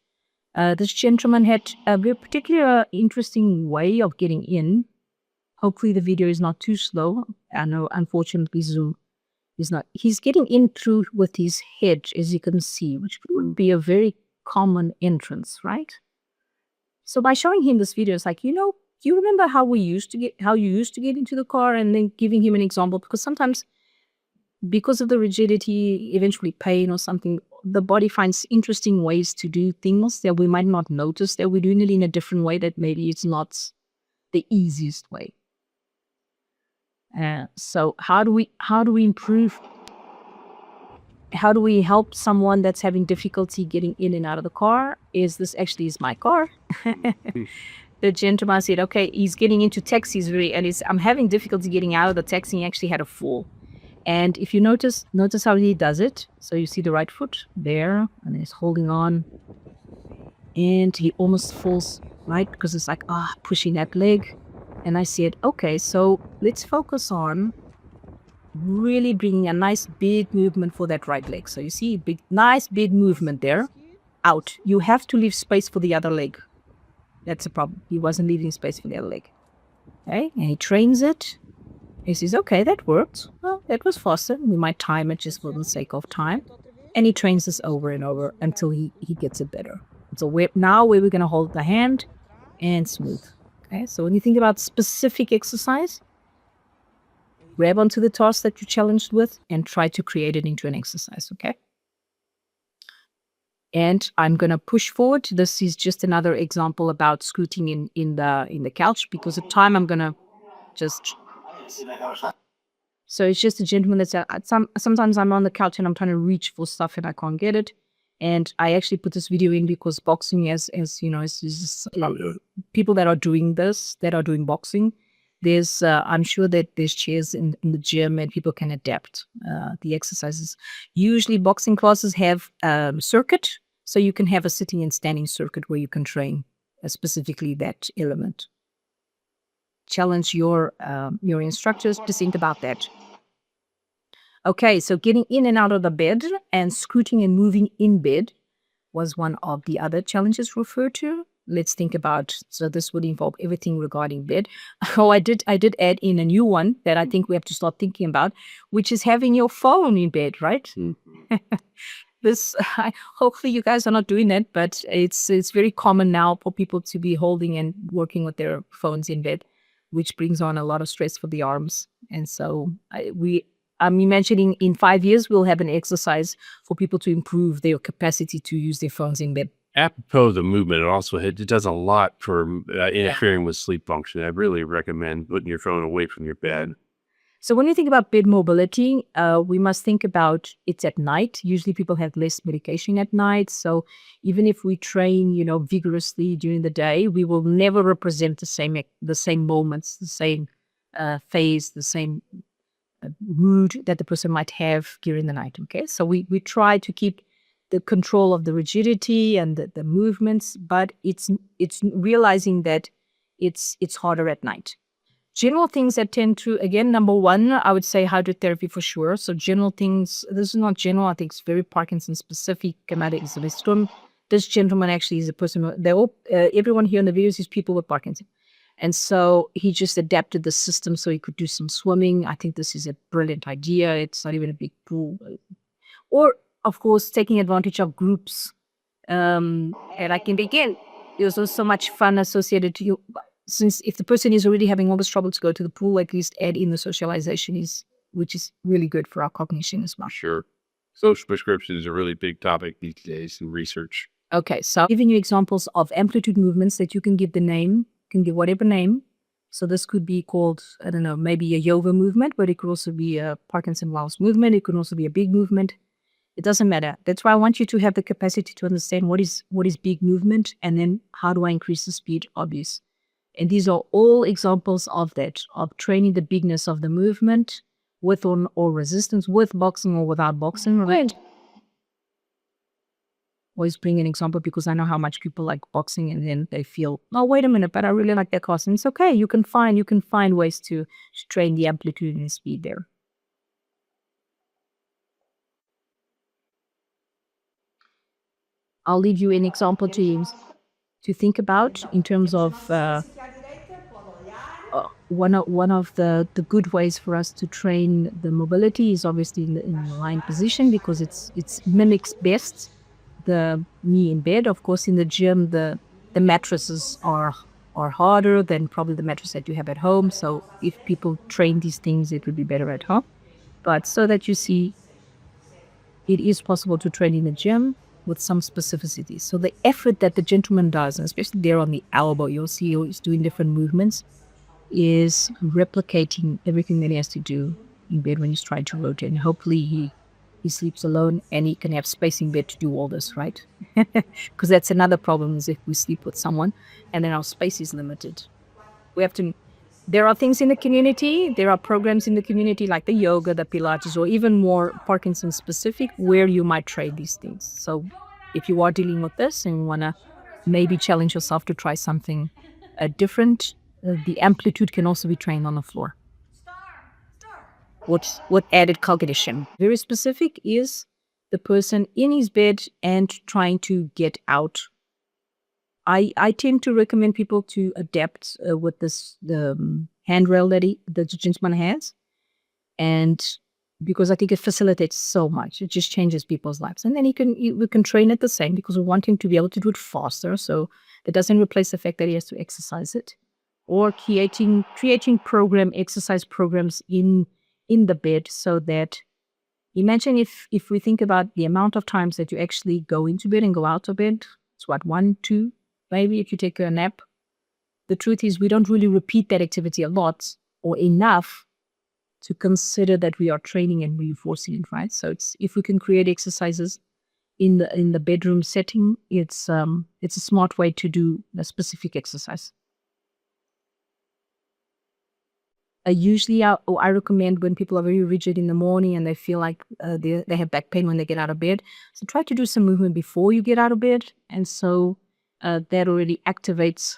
Speaker 1: This gentleman had a very particular interesting way of getting in. Hopefully the video is not too slow. I know, unfortunately, Zoom is not. He's getting in through with his head, as you can see, which would be a very common entrance, right? So by showing him this video, it's like, do you remember how you used to get into the car, and then giving him an example? Because sometimes, because of the rigidity, eventually pain or something, the body finds interesting ways to do things that we might not notice that we're doing it in a different way, that maybe it's not the easiest way. So how do we improve? How do we help someone that's having difficulty getting in and out of the car? This actually is my car. The gentleman said, okay, he's getting into taxis and I'm having difficulty getting out of the taxi. He actually had a fall. And if you notice how he does it. So you see the right foot there, and he's holding on, and he almost falls, right? Because it's like, pushing that leg. And I said, okay, so let's focus on really bringing a nice big movement for that right leg. So you see nice big movement there, out. You have to leave space for the other leg. That's a problem. He wasn't leaving space for the other leg. Okay, and he trains it. He says, okay, that worked. Well, that was faster. We might time it just for the sake of time. And he trains this over and over until he gets it better. So now we're going to hold the hand and smooth. Okay, so when you think about specific exercise, grab onto the task that you're challenged with and try to create it into an exercise, okay? And I'm going to push forward. This is just another example about scooting in the couch, because of time I'm going to just... So it's just a gentleman that's sometimes I'm on the couch and I'm trying to reach for stuff and I can't get it. And I actually put this video in because boxing, as you know, is people that are doing this, that are doing boxing. There's, I'm sure that there's chairs in the gym and people can adapt the exercises. Usually boxing classes have circuit, so you can have a sitting and standing circuit where you can train specifically that element. Challenge your instructors to think about that. Okay, so getting in and out of the bed and scooting and moving in bed was one of the other challenges referred to. Let's think about, so this would involve everything regarding bed. Oh, I did add in a new one that I think we have to start thinking about, which is having your phone in bed, right? Mm-hmm. Hopefully you guys are not doing that, but it's very common now for people to be holding and working with their phones in bed, which brings on a lot of stress for the arms. And so I'm imagining in 5 years, we'll have an exercise for people to improve their capacity to use their phones in bed.
Speaker 2: Apropos of the movement, it does a lot for interfering with sleep function. I really recommend putting your phone away from your bed.
Speaker 1: So when you think about bed mobility, we must think about it's at night. Usually people have less medication at night. So even if we train, vigorously during the day, we will never represent the same moments, the same phase, the same mood that the person might have during the night. Okay, so we try to keep the control of the rigidity and the movements, but it's realizing that it's harder at night. General things that tend to, again, number one, I would say hydrotherapy for sure. So general things, this is not general, I think it's very Parkinson specific. This gentleman actually is a person, everyone here in the videos is people with Parkinson. And so he just adapted the system so he could do some swimming. I think this is a brilliant idea. It's not even a big pool. Or, of course, taking advantage of groups. And I can begin. There's also so much fun associated to you. Since if the person is already having all this trouble to go to the pool, at least add in the socialization, which is really good for our cognition as well.
Speaker 2: Sure. Social prescription is a really big topic these days in research.
Speaker 1: Okay, so giving you examples of amplitude movements that you can give the name, can give whatever name. So this could be called, I don't know, maybe a yoga movement, but it could also be a Parkinson Wellness movement. It could also be a big movement. It doesn't matter. That's why I want you to have the capacity to understand what is big movement, and then how do I increase the speed, obvious. And these are all examples of that, of training the bigness of the movement with or resistance, with boxing or without boxing, right? Always bring an example because I know how much people like boxing and then they feel, oh, wait a minute, but I really like that class. And it's okay. You can find ways to train the amplitude and the speed there. I'll leave you an example to think about in terms of one of the good ways for us to train the mobility is obviously in the lying position, because it's mimics best the knee in bed. Of course, in the gym, the mattresses are harder than probably the mattress that you have at home. So if people train these things, it would be better at home. But so that you see, it is possible to train in the gym with some specificity. So the effort that the gentleman does, and especially there on the elbow, you'll see he's doing different movements, is replicating everything that he has to do in bed when he's trying to rotate. And hopefully he sleeps alone and he can have space in bed to do all this, right? Because that's another problem, is if we sleep with someone and then our space is limited. We have to, there are things in the community, there are programs in the community like the yoga, the Pilates, or even more Parkinson specific, where you might trade these things. So if you are dealing with this and you want to maybe challenge yourself to try something different, the amplitude can also be trained on the floor. What added cognition? Very specific is the person in his bed and trying to get out. I tend to recommend people to adapt with the handrail that the gentleman has, and because I think it facilitates so much, it just changes people's lives. And then we can train it the same, because we want him to be able to do it faster. So that doesn't replace the fact that he has to exercise it, or creating exercise programs in the bed, so that, imagine if we think about the amount of times that you actually go into bed and go out of bed, it's what, 1, 2, maybe if you take a nap. The truth is we don't really repeat that activity a lot or enough to consider that we are training and reinforcing it, right? So if we can create exercises in the bedroom setting, it's a smart way to do a specific exercise. Usually I recommend, when people are very rigid in the morning and they feel like they have back pain when they get out of bed, so try to do some movement before you get out of bed. And so that already activates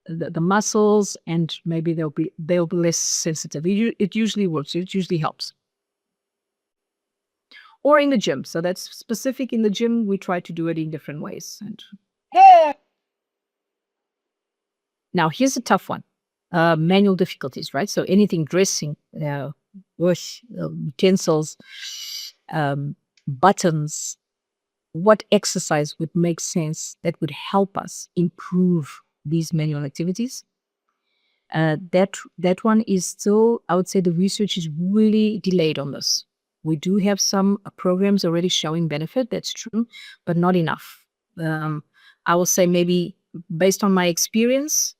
Speaker 1: the muscles, and maybe they'll be less sensitive. It usually works. It usually helps. Or in the gym. So that's specific in the gym. We try to do it in different ways. And now here's a tough one. Manual difficulties, right? So anything dressing, wash, utensils, buttons. What exercise would make sense that would help us improve these manual activities? That one is still, I would say, the research is really delayed on this. We do have some programs already showing benefit, that's true, but not enough. I will say, maybe based on my experience,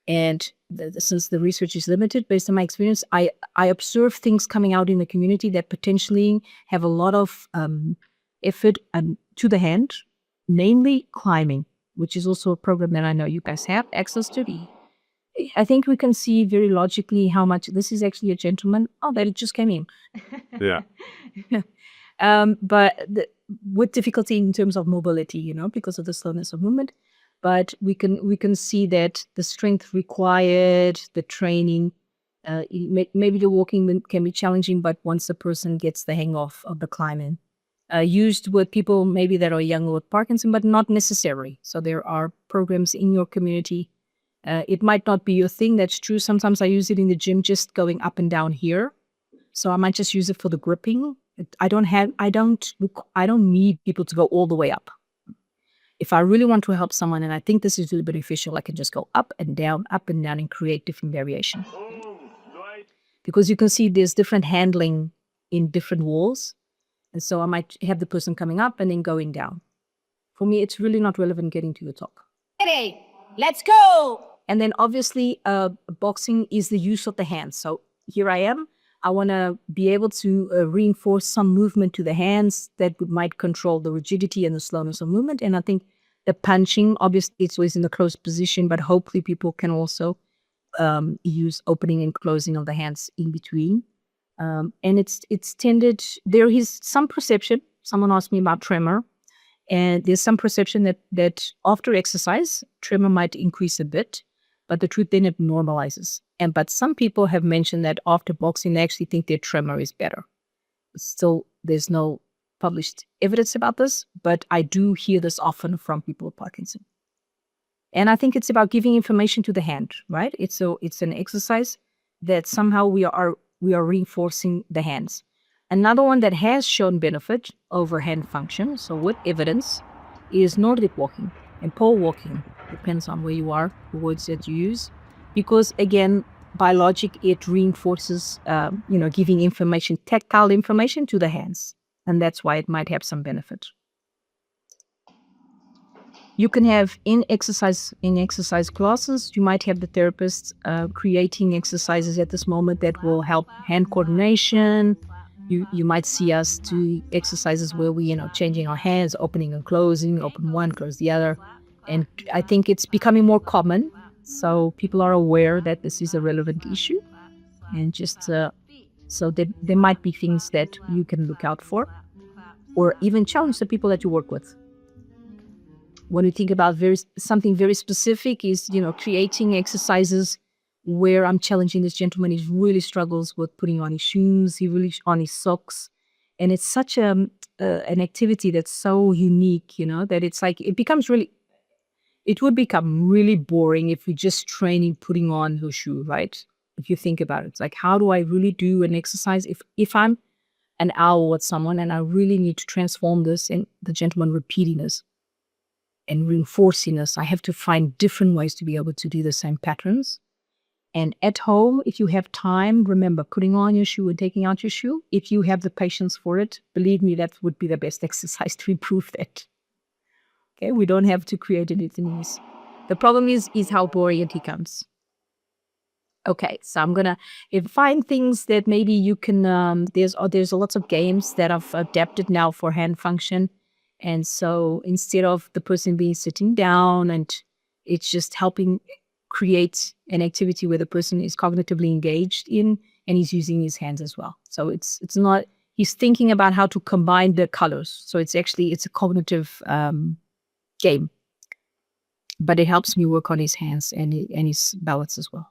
Speaker 1: and since the research is limited, based on my experience, I observe things coming out in the community that potentially have a lot of effort to the hand, namely climbing, which is also a program that I know you guys have access to. I think we can see very logically how much this is actually a gentleman. Oh, that it just came in.
Speaker 2: Yeah.
Speaker 1: But with difficulty in terms of mobility, because of the slowness of movement. But we can see that the strength required, the training, maybe the walking can be challenging, but once the person gets the hang of the climbing, used with people maybe that are younger with Parkinson, but not necessary. So there are programs in your community. It might not be your thing. That's true. Sometimes I use it in the gym, just going up and down here. So I might just use it for the gripping. I don't need people to go all the way up. If I really want to help someone and I think this is really beneficial, I can just go up and down, and create different variations. Because you can see there's different handling in different walls. And so I might have the person coming up and then going down. For me, it's really not relevant getting to the top. Hey, let's go. And then obviously, boxing is the use of the hands. So here I am. I want to be able to reinforce some movement to the hands that might control the rigidity and the slowness of movement. And I think the punching, obviously, it's always in a closed position, but hopefully people can also use opening and closing of the hands in between. And it's tended, there is some perception. Someone asked me about tremor. And there's some perception that after exercise, tremor might increase a bit, but the truth then it normalizes. But some people have mentioned that after boxing, they actually think their tremor is better. Still, there's no published evidence about this, but I do hear this often from people with Parkinson. And I think it's about giving information to the hand, right? It's an exercise that somehow we are reinforcing the hands. Another one that has shown benefit over hand function, so with evidence, is Nordic walking and pole walking. Depends on where you are, the words that you use. Because again, biologic, it reinforces, giving information, tactile information to the hands. And that's why it might have some benefit. You can have in exercise classes, you might have the therapist creating exercises at this moment that will help hand coordination. You might see us do exercises where we, changing our hands, opening and closing, open one, close the other. And I think it's becoming more common. So people are aware that this is a relevant issue. And just so there might be things that you can look out for or even challenge the people that you work with. When you think about something very specific is, creating exercises where I'm challenging this gentleman. He really struggles with putting on his shoes. He really on his socks. And it's such an activity that's so unique, that it's like, it would become really boring if we're just training, putting on her shoe, right? If you think about it, it's like, how do I really do an exercise? If I'm an hour with someone and I really need to transform this and the gentleman repeating this and reinforcing this, I have to find different ways to be able to do the same patterns. And at home, if you have time, remember putting on your shoe and taking out your shoe. If you have the patience for it, believe me, that would be the best exercise to improve that. Okay, we don't have to create anything else. The problem is how boring it becomes. Okay, so I'm gonna find things that maybe you can. There's lots of games that I've adapted now for hand function, and so instead of the person being sitting down, and it's just helping create an activity where the person is cognitively engaged in, and he's using his hands as well. So it's not, he's thinking about how to combine the colors. So it's a cognitive game, but it helps me work on his hands and his balance as well.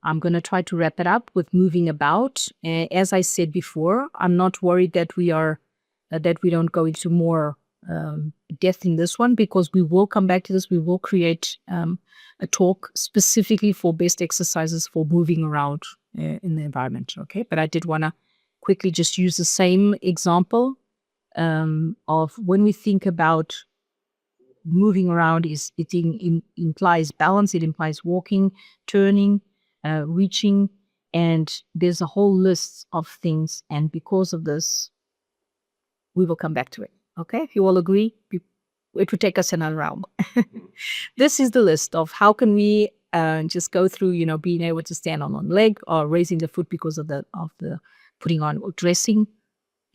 Speaker 1: I'm going to try to wrap it up with moving about. As I said before, I'm not worried that we don't go into more depth in this one, because we will come back to this. We will create a talk specifically for best exercises for moving around in the environment. Okay, but I did want to quickly just use the same example of when we think about moving around. It implies balance. It implies walking, turning, reaching, and there's a whole list of things. And because of this, we will come back to it. Okay, if you all agree, it would take us another round. This is the list of how can we just go through, being able to stand on one leg or raising the foot because of the putting on or dressing,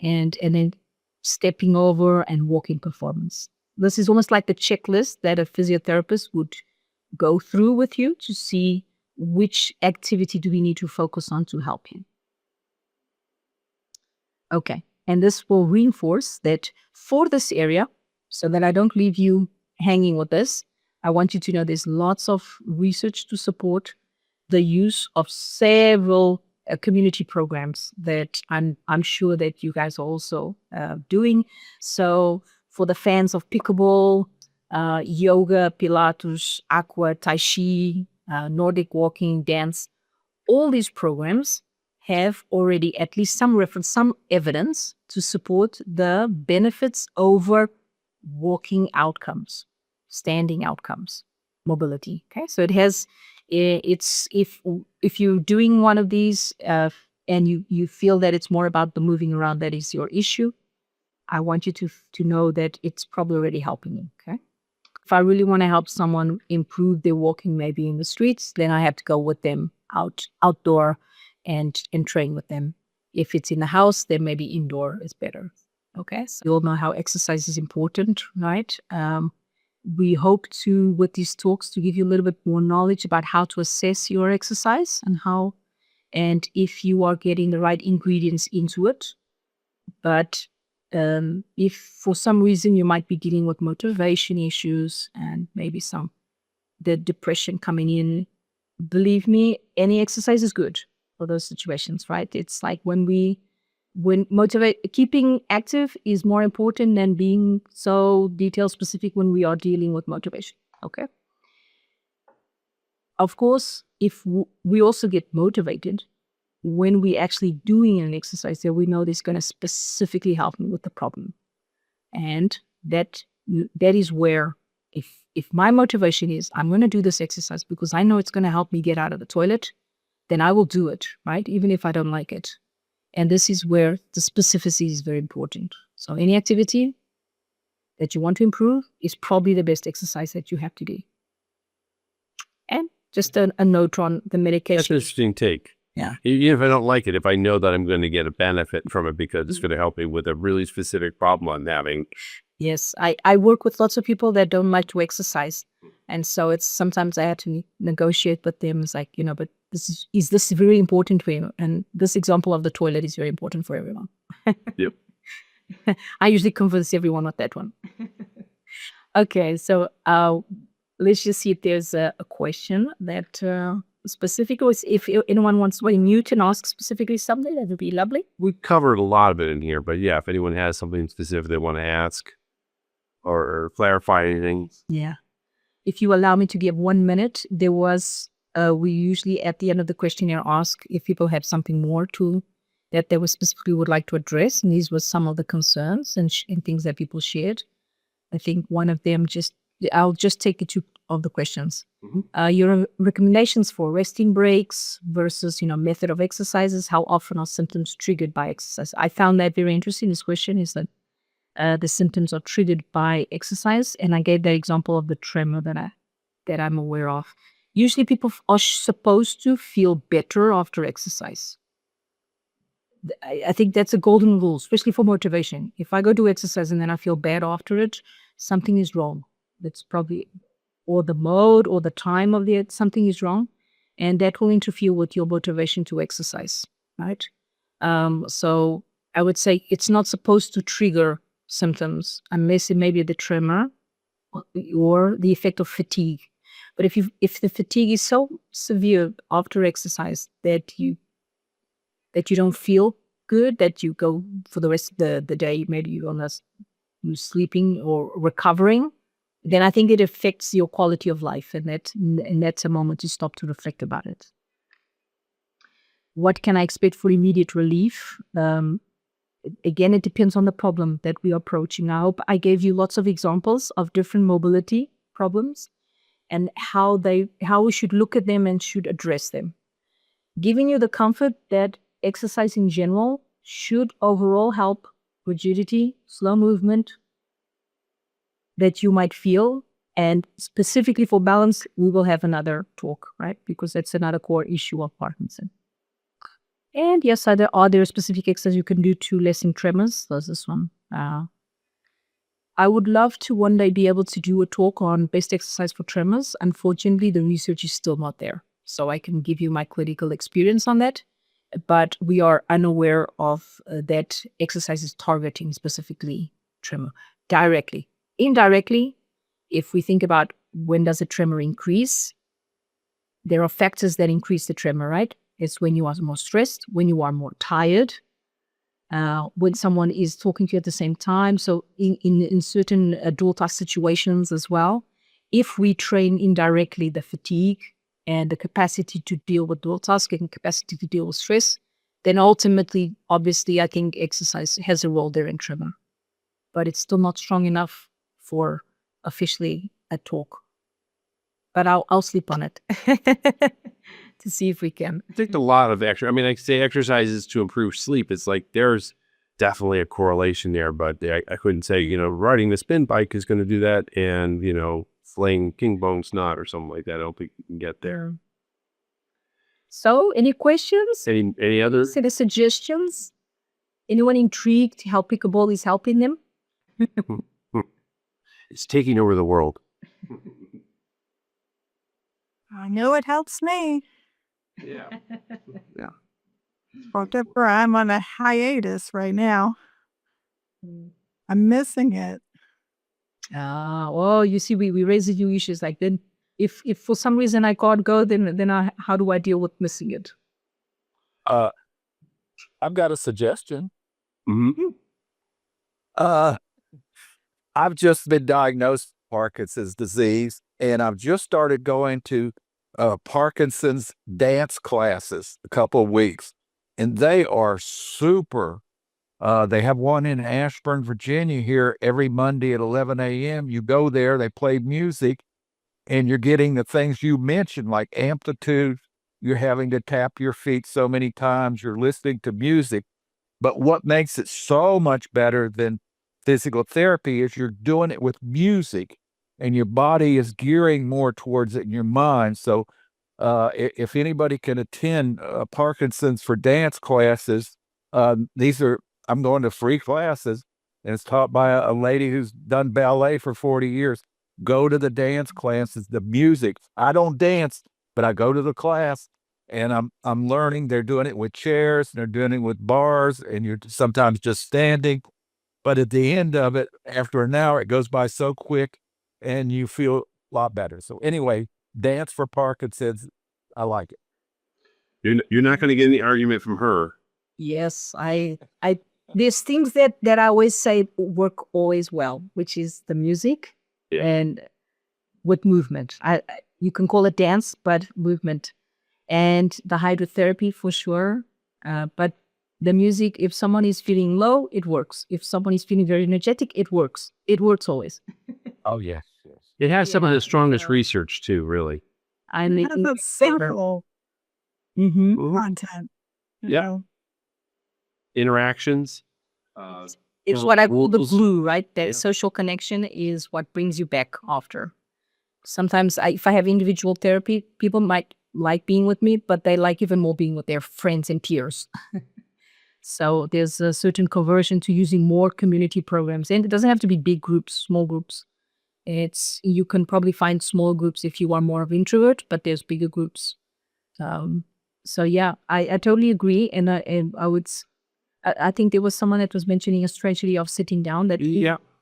Speaker 1: and then stepping over and walking performance. This is almost like the checklist that a physiotherapist would go through with you to see which activity do we need to focus on to help you. Okay, and this will reinforce that for this area, so that I don't leave you hanging with this. I want you to know there's lots of research to support the use of several community programs that I'm sure that you guys are also doing. So for the fans of pickleball, yoga, Pilates, aqua, tai chi, Nordic walking, dance, all these programs have already at least some reference, some evidence to support the benefits over walking outcomes, standing outcomes, mobility. Okay, so it has, it's if you're doing one of these and you feel that it's more about the moving around that is your issue, I want you to know that it's probably already helping you. Okay. If I really want to help someone improve their walking, maybe in the streets, then I have to go with them outdoor and train with them. If it's in the house, then maybe indoor is better. Okay. So you all know how exercise is important, right? We hope to, with these talks, to give you a little bit more knowledge about how to assess your exercise and if you are getting the right ingredients into it. But if for some reason you might be dealing with motivation issues and maybe the depression coming in, believe me, any exercise is good for those situations, right? It's like keeping active is more important than being so detail specific when we are dealing with motivation. Okay. Of course, if we also get motivated when we actually doing an exercise that we know this is going to specifically help me with the problem. And that is where if my motivation is I'm going to do this exercise because I know it's going to help me get out of the toilet, then I will do it, right? Even if I don't like it. And this is where the specificity is very important. So any activity that you want to improve is probably the best exercise that you have to do. And just a note on the medication.
Speaker 2: That's an interesting take.
Speaker 1: Yeah.
Speaker 2: Even if I don't like it, if I know that I'm going to get a benefit from it because it's going to help me with a really specific problem I'm having.
Speaker 1: Yes. I work with lots of people that don't like to exercise. And so it's sometimes I have to negotiate with them. It's like, but is this very important for you? And this example of the toilet is very important for everyone.
Speaker 2: Yep.
Speaker 1: I usually convince everyone with that one. Okay. So let's just see if there's a question that specific, or if anyone wants to unmute and ask specifically something, that would be lovely.
Speaker 2: We covered a lot of it in here, but yeah, if anyone has something specific they want to ask or clarify anything.
Speaker 1: Yeah. If you allow me to give 1 minute, there was, we usually at the end of the questionnaire ask if people have something more that they specifically would like to address. And these were some of the concerns and things that people shared. I think one of them I'll just take it to of the questions.
Speaker 2: Mm-hmm.
Speaker 1: Your recommendations for resting breaks versus, method of exercises. How often are symptoms triggered by exercise? I found that very interesting. This question is that the symptoms are triggered by exercise, and I gave that example of the tremor that I'm aware of. Usually, people are supposed to feel better after exercise. I think that's a golden rule, especially for motivation. If I go do exercise and then I feel bad after it, something is wrong. That's probably, or the mode or the time of something is wrong, and that will interfere with your motivation to exercise, right? So I would say it's not supposed to trigger symptoms unless it may be the tremor or the effect of fatigue. But if the fatigue is so severe after exercise that you don't feel good, that you go for the rest of the day, maybe you're sleeping or recovering, then I think it affects your quality of life, and that's a moment to stop to reflect about it. What can I expect for immediate relief? Again, it depends on the problem that we are approaching. I hope I gave you lots of examples of different mobility problems and how we should look at them and should address them. Giving you the comfort that exercise in general should overall help rigidity, slow movement that you might feel. And specifically for balance, we will have another talk, right? Because that's another core issue of Parkinson. And yes, are there specific exercises you can do to lessen tremors? There's this one. I would love to one day be able to do a talk on best exercise for tremors. Unfortunately, the research is still not there. So I can give you my clinical experience on that. But we are unaware of that exercise is targeting specifically tremor directly. Indirectly, if we think about when does a tremor increase, there are factors that increase the tremor, right? It's when you are more stressed, when you are more tired, when someone is talking to you at the same time. So in certain dual task situations as well, if we train indirectly the fatigue and the capacity to deal with dual task and capacity to deal with stress, then ultimately, obviously, I think exercise has a role there in tremor. But it's still not strong enough for officially a talk. But I'll sleep on it to see if we can.
Speaker 2: I think a lot of I say exercises to improve sleep. It's like there's definitely a correlation there, but I couldn't say, riding the spin bike is going to do that, and, flaying king bone snot or something like that. I don't think you can get there.
Speaker 1: So, any questions?
Speaker 2: Any other?
Speaker 1: Any suggestions? Anyone intrigued how pickleball is helping them?
Speaker 2: It's taking over the world.
Speaker 3: I know it helps me.
Speaker 2: Yeah.
Speaker 3: Except for I'm on a hiatus right now. I'm missing it.
Speaker 1: Well, you see, we raise a few issues. Like, then if for some reason I can't go, then how do I deal with missing it?
Speaker 4: I've got a suggestion.
Speaker 2: Mm-hmm.
Speaker 4: I've just been diagnosed with Parkinson's disease, and I've just started going to Parkinson's dance classes a couple of weeks, and they are super. They have one in Ashburn, Virginia here every Monday at 11 a.m. You go there, they play music, and you're getting the things you mentioned, like amplitude. You're having to tap your feet so many times. You're listening to music. But what makes it so much better than physical therapy is you're doing it with music, and your body is gearing more towards it in your mind. So if anybody can attend Parkinson's for dance classes, I'm going to free classes, and it's taught by a lady who's done ballet for 40 years. Go to the dance classes, the music. I don't dance, but I go to the class, and I'm learning. They're doing it with chairs, and they're doing it with bars, and you're sometimes just standing. But at the end of it, after an hour, it goes by so quick, and you feel a lot better. So anyway, dance for Parkinson's, I like it.
Speaker 2: You're not going to get any argument from her.
Speaker 1: Yes, there's things that I always say work always well, which is the music and with movement. You can call it dance, but movement, and the hydrotherapy for sure. But the music, if someone is feeling low, it works. If someone is feeling very energetic, it works. It works always.
Speaker 4: Oh, yes.
Speaker 2: It has some of the strongest research too, really.
Speaker 1: I mean,
Speaker 3: That's simple content.
Speaker 2: Yeah. Interactions.
Speaker 1: It's what I call the glue, right? The social connection is what brings you back after. Sometimes if I have individual therapy, people might like being with me, but they like even more being with their friends and peers. So there's a certain conversion to using more community programs. And it doesn't have to be big groups, small groups. You can probably find small groups if you are more of an introvert, but there's bigger groups. So yeah, I totally agree. And I think there was someone that was mentioning a strategy of sitting down.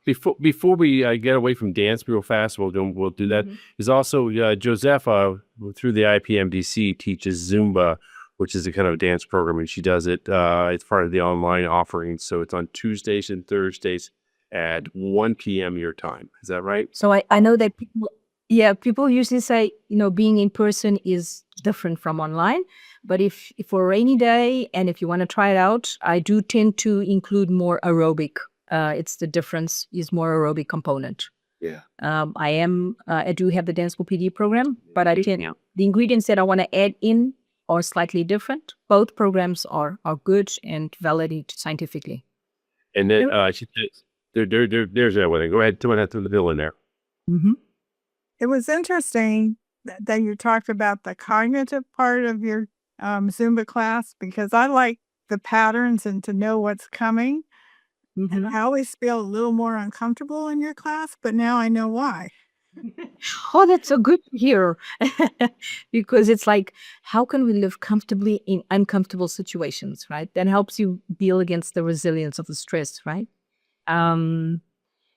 Speaker 2: Before we get away from dance real fast, we'll do that. There's also Josefa through the IPMDC teaches Zumba, which is a kind of dance program, and she does it. It's part of the online offering, so it's on Tuesdays and Thursdays at 1 p.m. your time. Is that right?
Speaker 1: So I know that people usually say, being in person is different from online. But if for a rainy day and if you want to try it out, I do tend to include more aerobic. It's the difference is more aerobic component.
Speaker 2: Yeah.
Speaker 1: I do have the Dance School PD program, but the ingredients that I want to add in are slightly different. Both programs are good and validated scientifically.
Speaker 2: And then there's that one. Go ahead, someone had to fill in there.
Speaker 1: Mm-hmm.
Speaker 3: It was interesting that you talked about the cognitive part of your Zumba class, because I like the patterns and to know what's coming. And I always feel a little more uncomfortable in your class, but now I know why.
Speaker 1: Oh, that's so good to hear. Because it's like, how can we live comfortably in uncomfortable situations, right? That helps you deal against the resilience of the stress, right?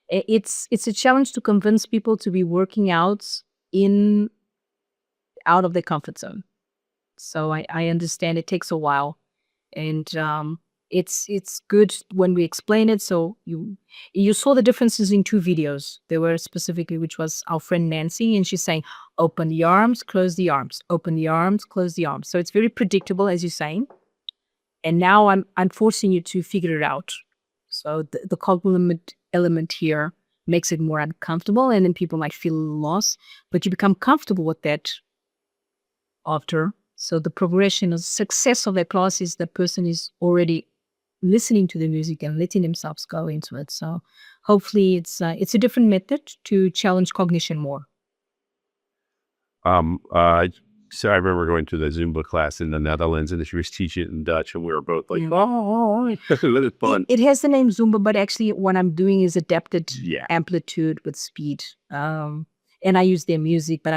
Speaker 1: It's a challenge to convince people to be working out out of their comfort zone. So I understand it takes a while, and it's good when we explain it. So you saw the differences in 2 videos. There were specifically, which was our friend Nancy, and she's saying, open the arms, close the arms, open the arms, close the arms. So it's very predictable, as you're saying. And now I'm forcing you to figure it out. So the cognitive element here makes it more uncomfortable, and then people might feel lost, but you become comfortable with that after. So the progression of success of that class is the person is already listening to the music and letting themselves go into it. So hopefully it's a different method to challenge cognition more.
Speaker 2: So I remember going to the Zumba class in the Netherlands, and she was teaching it in Dutch, and we were both like,
Speaker 1: Yeah.
Speaker 2: "Oh, it's fun."
Speaker 1: It has the name Zumba, but actually what I'm doing is adapted
Speaker 2: Yeah.
Speaker 1: amplitude with speed. And I use their music, but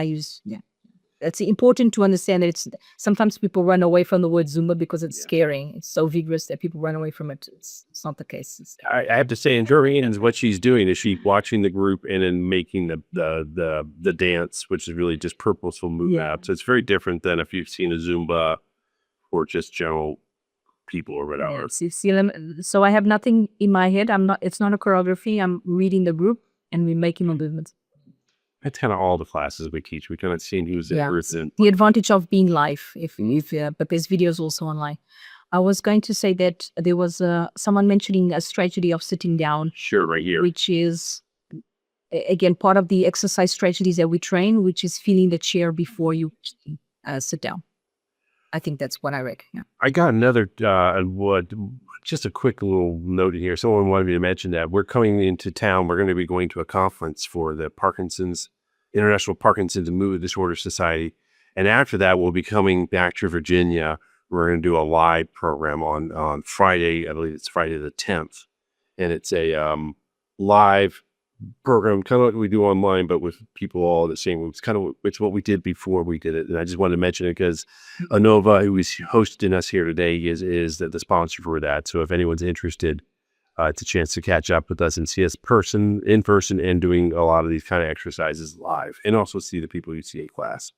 Speaker 1: it's important to understand that it's sometimes people run away from the word Zumba because it's scary. It's so vigorous that people run away from it. It's not the case.
Speaker 2: I have to say, in her hands, what she's doing is she's watching the group and then making the dance, which is really just purposeful movement out. So it's very different than if you've seen a Zumba or just general people or whatever.
Speaker 1: So I have nothing in my head. It's not a choreography. I'm reading the group and we're making the movements.
Speaker 2: That's kind of all the classes we teach. We kind of seen who's the person.
Speaker 1: The advantage of being live, but there's videos also online. I was going to say that there was someone mentioning a strategy of sitting down.
Speaker 2: Sure, right here.
Speaker 1: Which is, again, part of the exercise strategies that we train, which is feeling the chair before you sit down. I think that's what I reckon. Yeah.
Speaker 2: I got another, just a quick little note in here. Someone wanted me to mention that we're coming into town. We're going to be going to a conference for the International Parkinson's and Movement Disorder Society. And after that, we'll be coming back to Virginia. We're going to do a live program on Friday. I believe it's Friday the 10th. And it's a live program, kind of like we do online, but with people all the same. It's what we did before we did it. And I just wanted to mention it because Inova, who is hosting us here today, is the sponsor for that. So if anyone's interested, it's a chance to catch up with us and see us in person and doing a lot of these kind of exercises live, and also see the people you see in class.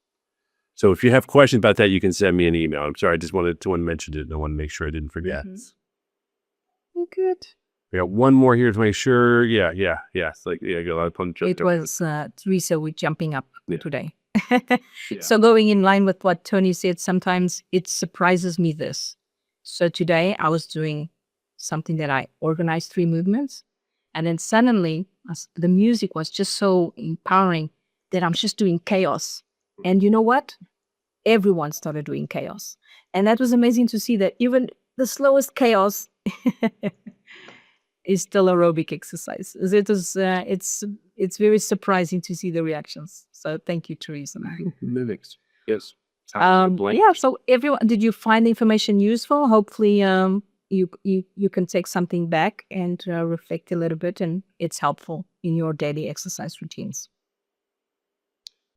Speaker 2: So if you have questions about that, you can send me an email. I'm sorry, I just wanted to mention it, and I want to make sure I didn't forget.
Speaker 1: Good.
Speaker 2: We got one more here to make sure. Yeah. It's like, got a lot of punch.
Speaker 1: It was Teresa with jumping up today.
Speaker 2: Yeah.
Speaker 1: So going in line with what Tony said, sometimes it surprises me this. So today I was doing something that I organized 3 movements, and then suddenly the music was just so empowering that I'm just doing chaos. And you know what? Everyone started doing chaos. And that was amazing to see that even the slowest chaos is still aerobic exercise. It's very surprising to see the reactions. So thank you, Teresa.
Speaker 2: Mimics. Yes.
Speaker 1: So everyone, did you find the information useful? Hopefully you can take something back and reflect a little bit, and it's helpful in your daily exercise routines.